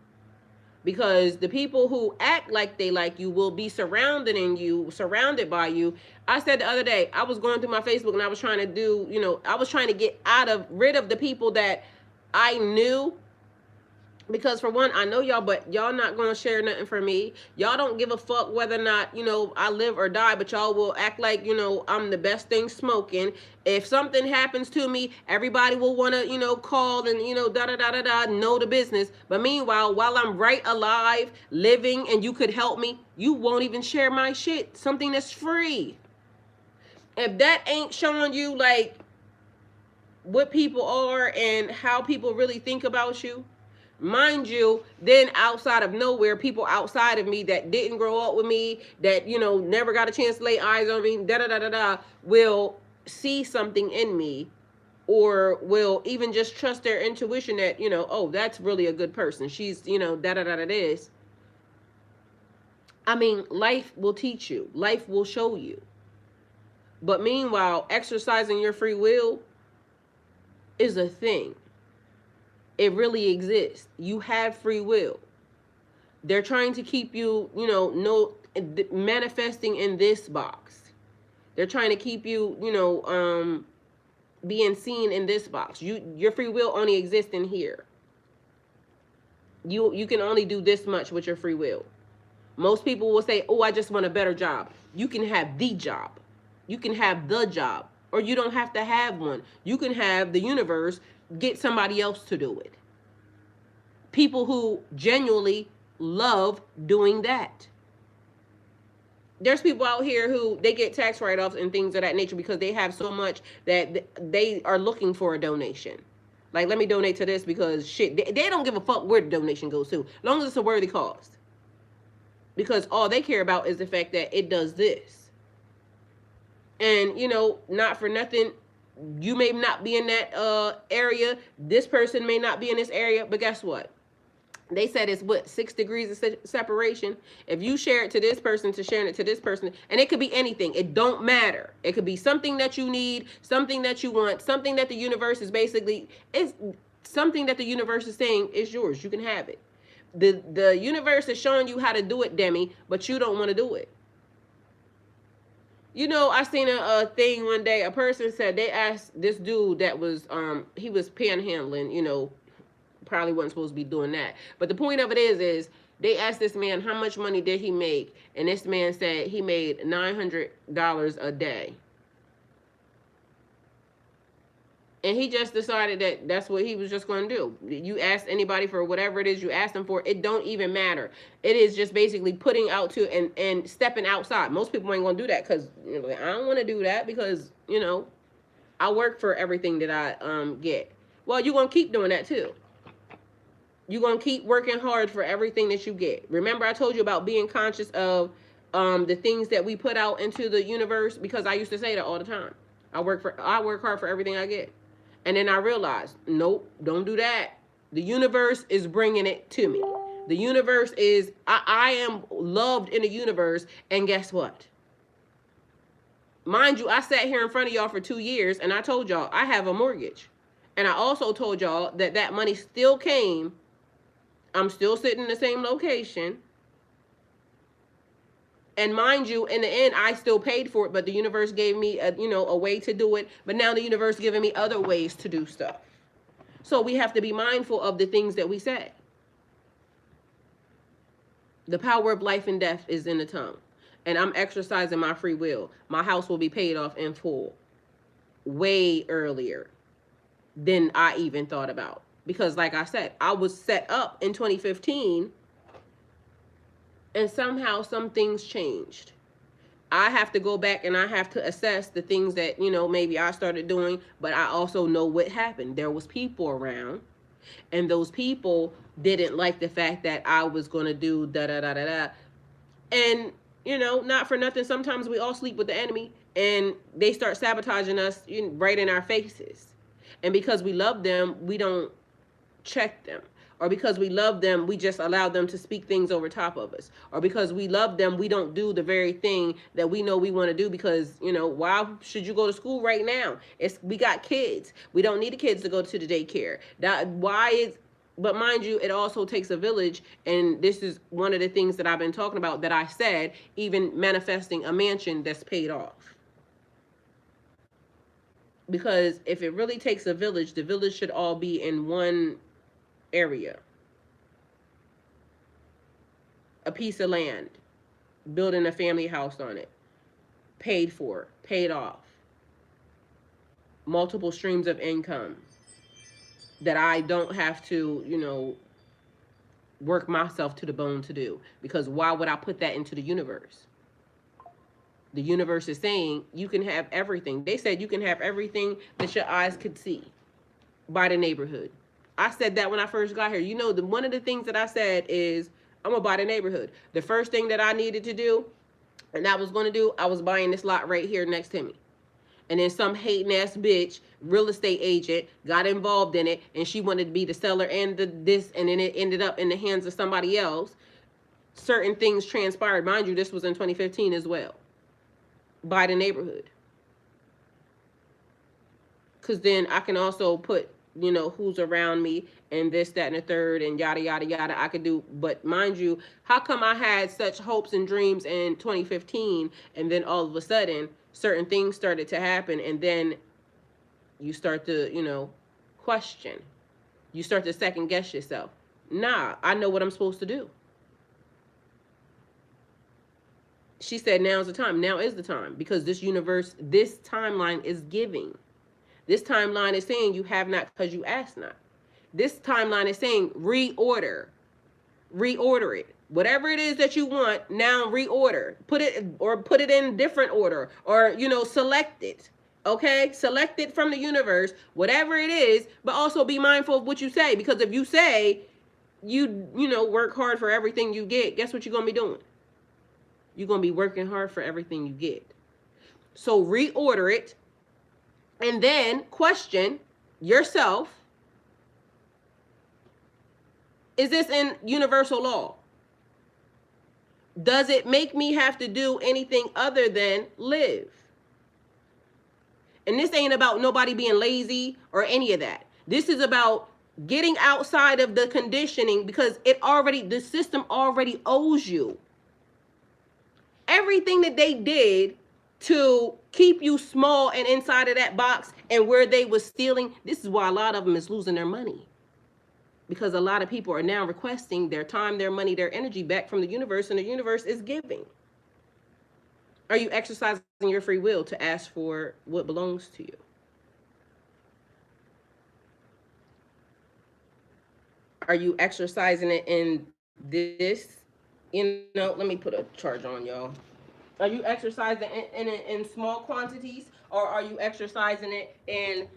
Because the people who act like they like you will be surrounded by you. I said the other day, I was going through my Facebook and I was trying to do, you know, I was trying to get rid of the people that I knew, because for one, I know y'all, but y'all not gonna share nothing for me. Y'all don't give a fuck whether or not, you know, I live or die, but y'all will act like, you know, I'm the best thing smoking. If something happens to me, everybody will wanna, you know, call and, you know, da da da da da, know the business. But meanwhile, while I'm right alive, living, and you could help me, you won't even share my shit, something that's free. If that ain't showing you like what people are and how people really think about you, mind you, then outside of nowhere, people outside of me that didn't grow up with me, that, you know, never got a chance to lay eyes on me, da da da da da, will see something in me, or will even just trust their intuition that, you know, oh, that's really a good person, she's, you know, da da da da this. I mean, life will teach you, life will show you. But meanwhile, exercising your free will is a thing. It really exists. You have free will. They're trying to keep you, you know, no manifesting in this box. They're trying to keep you, you know, being seen in this box. Your free will only exists in here. You can only do this much with your free will. Most people will say, "Oh, I just want a better job." You can have the job. You can have the job, or you don't have to have one. You can have the universe get somebody else to do it. People who genuinely love doing that. There's people out here who they get tax write-offs and things of that nature because they have so much that they are looking for a donation. Like, let me donate to this because shit, they don't give a fuck where the donation goes to, as long as it's a worthy cause. Because all they care about is the fact that it does this. And, you know, not for nothing, you may not be in that area. This person may not be in this area, but guess what? They said it's what, 6 degrees of separation. If you share it to this person, to sharing it to this person, and it could be anything. It don't matter. It could be something that you need, something that you want, something that the universe is basically, it's something that the universe is saying is yours. You can have it. The universe is showing you how to do it, Demi, but you don't want to do it. You know, I seen a thing one day. A person said they asked this dude that was he was panhandling, you know, probably wasn't supposed to be doing that. But the point of it is they asked this man how much money did he make, and this man said he made $900 a day. And he just decided that that's what he was just going to do. You ask anybody for whatever it is you ask them for, it don't even matter. It is just basically putting out to and stepping outside. Most people ain't going to do that because, you know, I don't want to do that because, you know, I work for everything that I get. Well, you're going to keep doing that too. You're going to keep working hard for everything that you get. Remember I told you about being conscious of the things that we put out into the universe, because I used to say that all the time. I work hard for everything I get. And then I realized, nope, don't do that. The universe is bringing it to me. The universe is, I am loved in the universe. And guess what? Mind you, I sat here in front of y'all for 2 years and I told y'all I have a mortgage. And I also told y'all that that money still came. I'm still sitting in the same location. And mind you, in the end, I still paid for it, but the universe gave me a way to do it. But now the universe is giving me other ways to do stuff. So we have to be mindful of the things that we say. The power of life and death is in the tongue. And I'm exercising my free will. My house will be paid off in full way earlier than I even thought about. Because like I said, I was set up in 2015 and somehow some things changed. I have to go back and I have to assess the things that, maybe I started doing, but I also know what happened. There was people around, and those people didn't like the fact that I was going to do da da da da da. And, not for nothing, sometimes we all sleep with the enemy and they start sabotaging us right in our faces. And because we love them, we don't check them. Or because we love them, we just allow them to speak things over top of us. Or because we love them, we don't do the very thing that we know we want to do because, why should you go to school right now? We got kids. We don't need the kids to go to the daycare. But mind you, it also takes a village, and this is one of the things that I've been talking about that I said, even manifesting a mansion that's paid off. Because if it really takes a village, the village should all be in one area. A piece of land, building a family house on it, paid for, paid off. Multiple streams of income that I don't have to, work myself to the bone to do. Because why would I put that into the universe? The universe is saying you can have everything. They said you can have everything that your eyes could see by the neighborhood. I said that when I first got here. One of the things that I said is I'm going to buy the neighborhood. The first thing that I needed to do, and I was going to do, I was buying this lot right here next to me. And then some hating ass bitch, real estate agent, got involved in it, and she wanted to be the seller and this, and then it ended up in the hands of somebody else. Certain things transpired. Mind you, this was in 2015 as well. Buy the neighborhood. Because then I can also put, who's around me and this, that, and the third, and yada, yada, yada. I could do, but mind you, how come I had such hopes and dreams in 2015, and then all of a sudden, certain things started to happen, and then you start to, question. You start to second guess yourself. Nah, I know what I'm supposed to do. She said, now's the time. Now is the time. Because this universe, this timeline is giving. This timeline is saying you have not because you ask not. This timeline is saying reorder. Reorder it. Whatever it is that you want, now reorder. Put it in different order. Or, select it. Okay? Select it from the universe. Whatever it is. But also be mindful of what you say. Because if you say you work hard for everything you get, guess what you're going to be doing? You're going to be working hard for everything you get. So reorder it. And then question yourself, is this in universal law? Does it make me have to do anything other than live? And this ain't about nobody being lazy or any of that. This is about getting outside of the conditioning because the system already owes you. Everything that they did to keep you small and inside of that box and where they was stealing. This is why a lot of them is losing their money. Because a lot of people are now requesting their time, their money, their energy back from the universe, and the universe is giving. Are you exercising your free will to ask for what belongs to you? Are you exercising it in this? Let me put a charge on, y'all. Are you exercising in small quantities, or are you exercising it in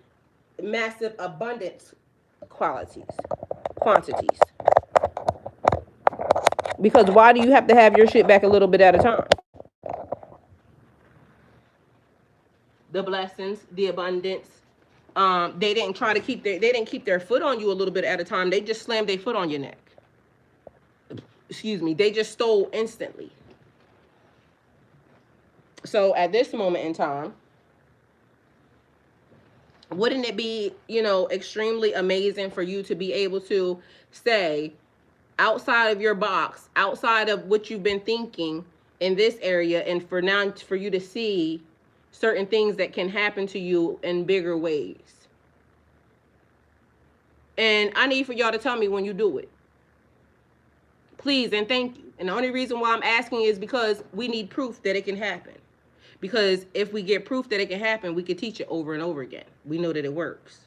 massive abundance quantities? Because why do you have to have your shit back a little bit at a time? The blessings, the abundance. They didn't keep their foot on you a little bit at a time. They just slammed their foot on your neck. Excuse me. They just stole instantly. So at this moment in time, wouldn't it be, extremely amazing for you to be able to say, outside of your box, outside of what you've been thinking in this area, and for you to see certain things that can happen to you in bigger ways. And I need for y'all to tell me when you do it. Please and thank you. And the only reason why I'm asking is because we need proof that it can happen. Because if we get proof that it can happen, we can teach it over and over again. We know that it works.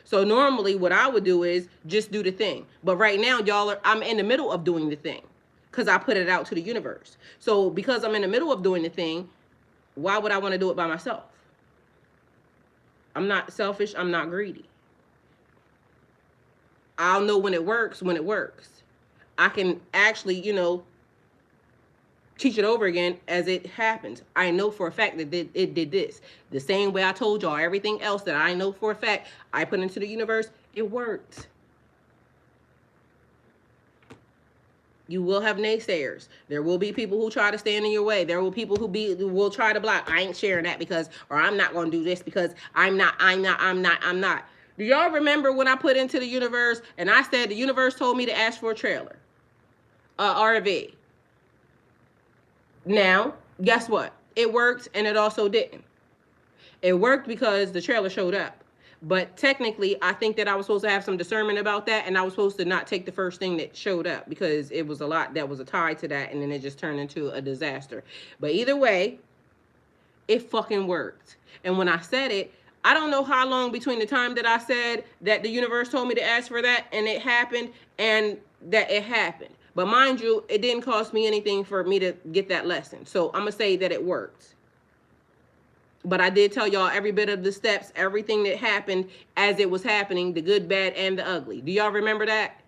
So normally what I would do is just do the thing. But right now, I'm in the middle of doing the thing because I put it out to the universe. So because I'm in the middle of doing the thing, why would I want to do it by myself? I'm not selfish. I'm not greedy. I'll know when it works, when it works. I can actually, teach it over again as it happens. I know for a fact that it did this. The same way I told y'all everything else that I know for a fact I put into the universe, it worked. You will have naysayers. There will be people who try to stand in your way. There will people who will try to block. I ain't sharing that because, or I'm not going to do this because I'm not. Do y'all remember when I put into the universe and I said the universe told me to ask for a trailer, RV? Now, guess what? It worked and it also didn't. It worked because the trailer showed up. But technically, I think that I was supposed to have some discernment about that, and I was supposed to not take the first thing that showed up because it was a lot that was tied to that, and then it just turned into a disaster. But either way, it fucking worked. And when I said it, I don't know how long between the time that I said that the universe told me to ask for that and it happened and that it happened. But mind you, it didn't cost me anything for me to get that lesson. So I'm going to say that it worked. But I did tell y'all every bit of the steps, everything that happened as it was happening, the good, bad, and the ugly. Do y'all remember that?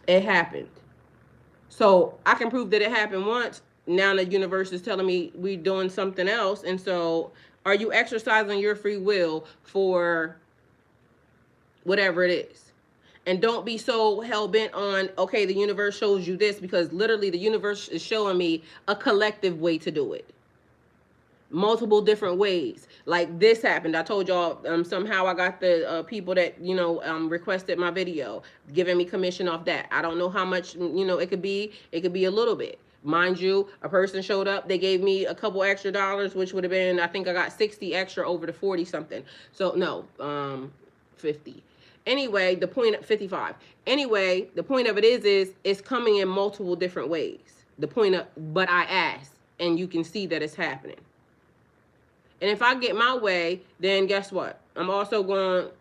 It happened. So I can prove that it happened once. Now the universe is telling me we're doing something else. And so are you exercising your free will for whatever it is? And don't be so hell-bent on, okay, the universe shows you this, because literally the universe is showing me a collective way to do it. Multiple different ways. Like this happened. I told y'all somehow I got the people that, requested my video, giving me commission off that. I don't know how much, it could be. It could be a little bit. Mind you, a person showed up. They gave me a couple extra dollars, which would have been, I think I got 60 extra over the 40 something. So no, 50. Anyway, the point of 55. Anyway, the point of it is it's coming in multiple different ways. The point of, but I asked, and you can see that it's happening. And if I get my way, then guess what? I'm also going to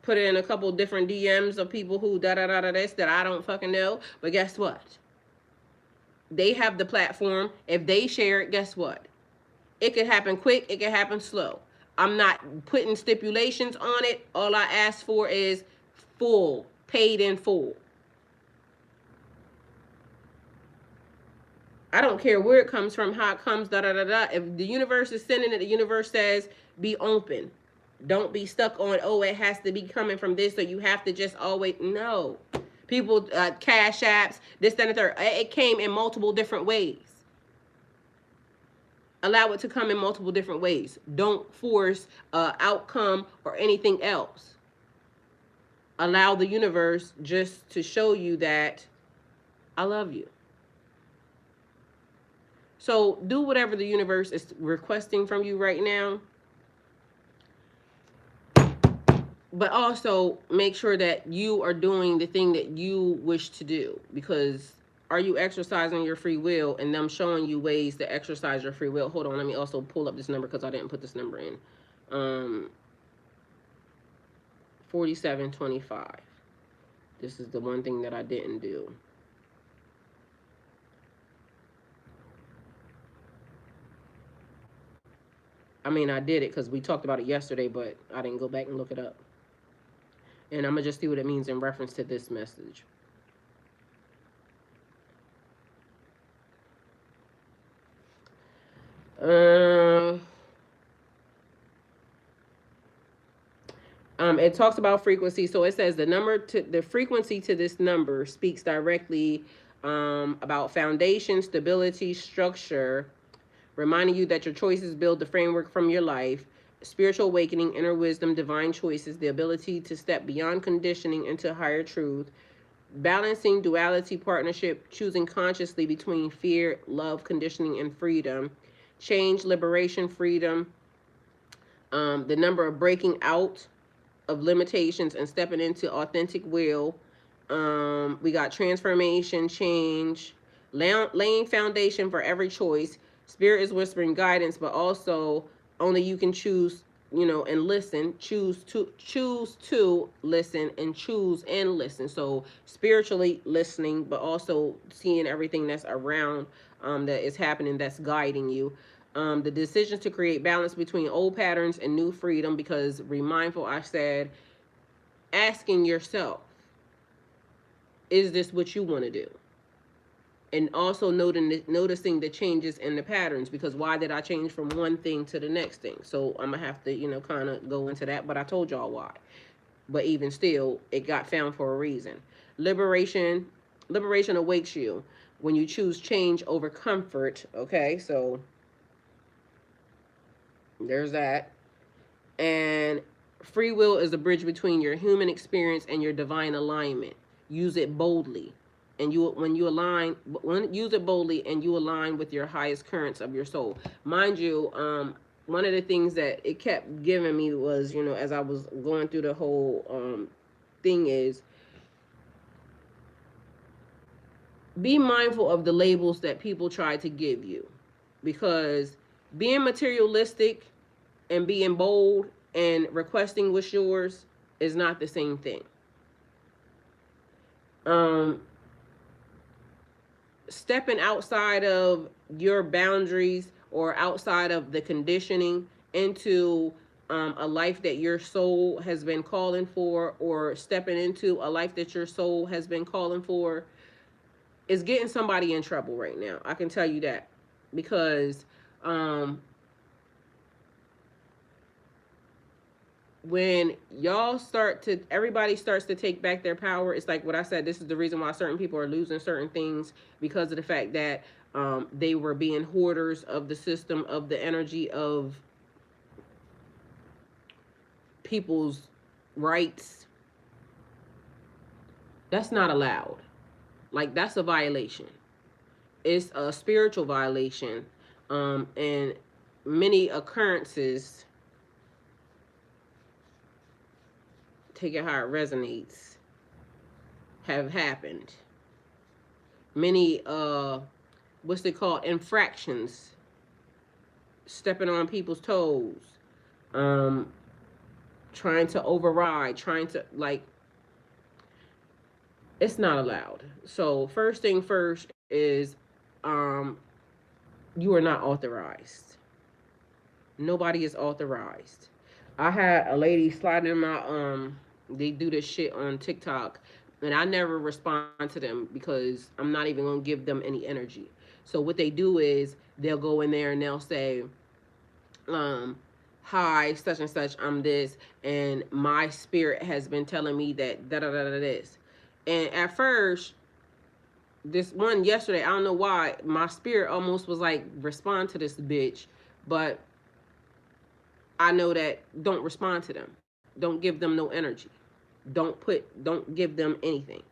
put in a couple different DMs of people who this that I don't fucking know. But guess what? They have the platform. If they share it, guess what? It could happen quick. It could happen slow. I'm not putting stipulations on it. All I ask for is full, paid in full. I don't care where it comes from, how it comes, If the universe is sending it, the universe says, be open. Don't be stuck on, oh, it has to be coming from this, so you have to just always, no. People, cash apps, this, that, and the third. It came in multiple different ways. Allow it to come in multiple different ways. Don't force outcome or anything else. Allow the universe just to show you that I love you. So do whatever the universe is requesting from you right now. But also make sure that you are doing the thing that you wish to do. Because are you exercising your free will and them showing you ways to exercise your free will? Hold on, let me also pull up this number because I didn't put this number in. 4725. This is the one thing that I didn't do. I mean, I did it because we talked about it yesterday, but I didn't go back and look it up. And I'm going to just see what it means in reference to this message. It talks about frequency. So it says the frequency to this number speaks directly about foundation, stability, structure, reminding you that your choices build the framework from your life, spiritual awakening, inner wisdom, divine choices, the ability to step beyond conditioning into higher truth, balancing duality, partnership, choosing consciously between fear, love, conditioning, and freedom, change, liberation, freedom, the number of breaking out of limitations and stepping into authentic will, We got transformation, change, laying foundation for every choice. Spirit is whispering guidance, but also only you can choose, and listen. Choose to listen and choose and listen. So spiritually listening, but also seeing everything that's around, that is happening, that's guiding you. The decisions to create balance between old patterns and new freedom, because remindful, I said, asking yourself, is this what you want to do? And also noticing the changes in the patterns, because why did I change from one thing to the next thing? So I'm gonna have to, kind of go into that, but I told y'all why. But even still, it got found for a reason. Liberation awakes you when you choose change over comfort. Okay, so there's that. And free will is a bridge between your human experience and your divine alignment. Use it boldly. And use it boldly, and you align with your highest currents of your soul. Mind you, one of the things that it kept giving me was, as I was going through the whole thing, is be mindful of the labels that people try to give you, because being materialistic and being bold and requesting what's yours is not the same thing. Um, Stepping outside of your boundaries or outside of the conditioning into a life that your soul has been calling for, or stepping into a life that your soul has been calling for, is getting somebody in trouble right now. I can tell you that, because when everybody starts to take back their power, it's like what I said, this is the reason why certain people are losing certain things, because of the fact that they were being hoarders of the system, of the energy of people's rights. That's not allowed. Like, that's a violation. It's a spiritual violation. And many occurrences, take it how it resonates, have happened. Many what's it called, infractions, stepping on people's toes, trying to override, trying to, like, it's not allowed. So first thing first is, you are not authorized. Nobody is authorized. I had a lady slide in my they do this shit on TikTok, and I never respond to them because I'm not even gonna give them any energy. So what they do is they'll go in there and they'll say, hi, such and such, I'm this, and my spirit has been telling me that da da da da this. And at first, this one yesterday, I don't know why, my spirit almost was like, respond to this bitch, but I know that, don't respond to them. Don't give them no energy. Don't give them anything.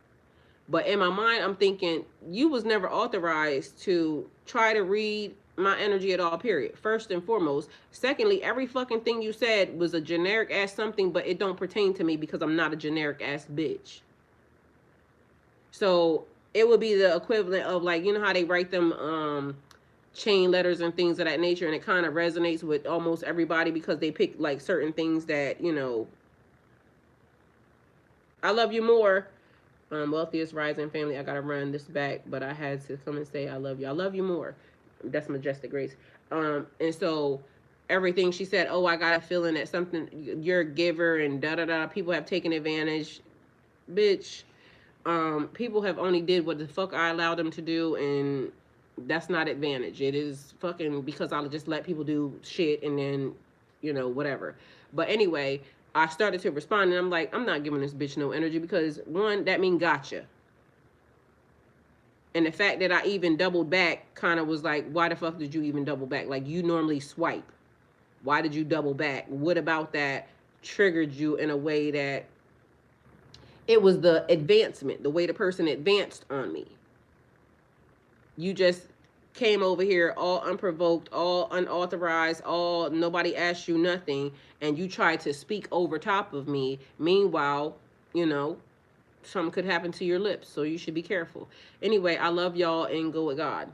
But in my mind, I'm thinking, you was never authorized to try to read my energy at all, period. First and foremost. Secondly, every fucking thing you said was a generic ass something, but it don't pertain to me because I'm not a generic ass bitch. So it would be the equivalent of, like, you know how they write them chain letters and things of that nature, and it kind of resonates with almost everybody because they pick like certain things that, I love you more. Wealthiest rising family. I gotta run this back, but I had to come and say I love you. I love you more. That's Majestic Grace. And so everything she said, oh, I got a feeling that something, you're a giver and da da da. People have taken advantage, bitch. People have only did what the fuck I allowed them to do, and that's not advantage. It is fucking because I'll just let people do shit and then, whatever. But anyway, I started to respond, and I'm like, I'm not giving this bitch no energy because, one, that mean gotcha. And the fact that I even doubled back kind of was like, why the fuck did you even double back? Like, you normally swipe. Why did you double back? What about that triggered you in a way that it was the advancement, the way the person advanced on me? You just came over here all unprovoked, all unauthorized, all nobody asked you nothing, and you tried to speak over top of me. Meanwhile, something could happen to your lips, so you should be careful. Anyway, I love y'all and go with God.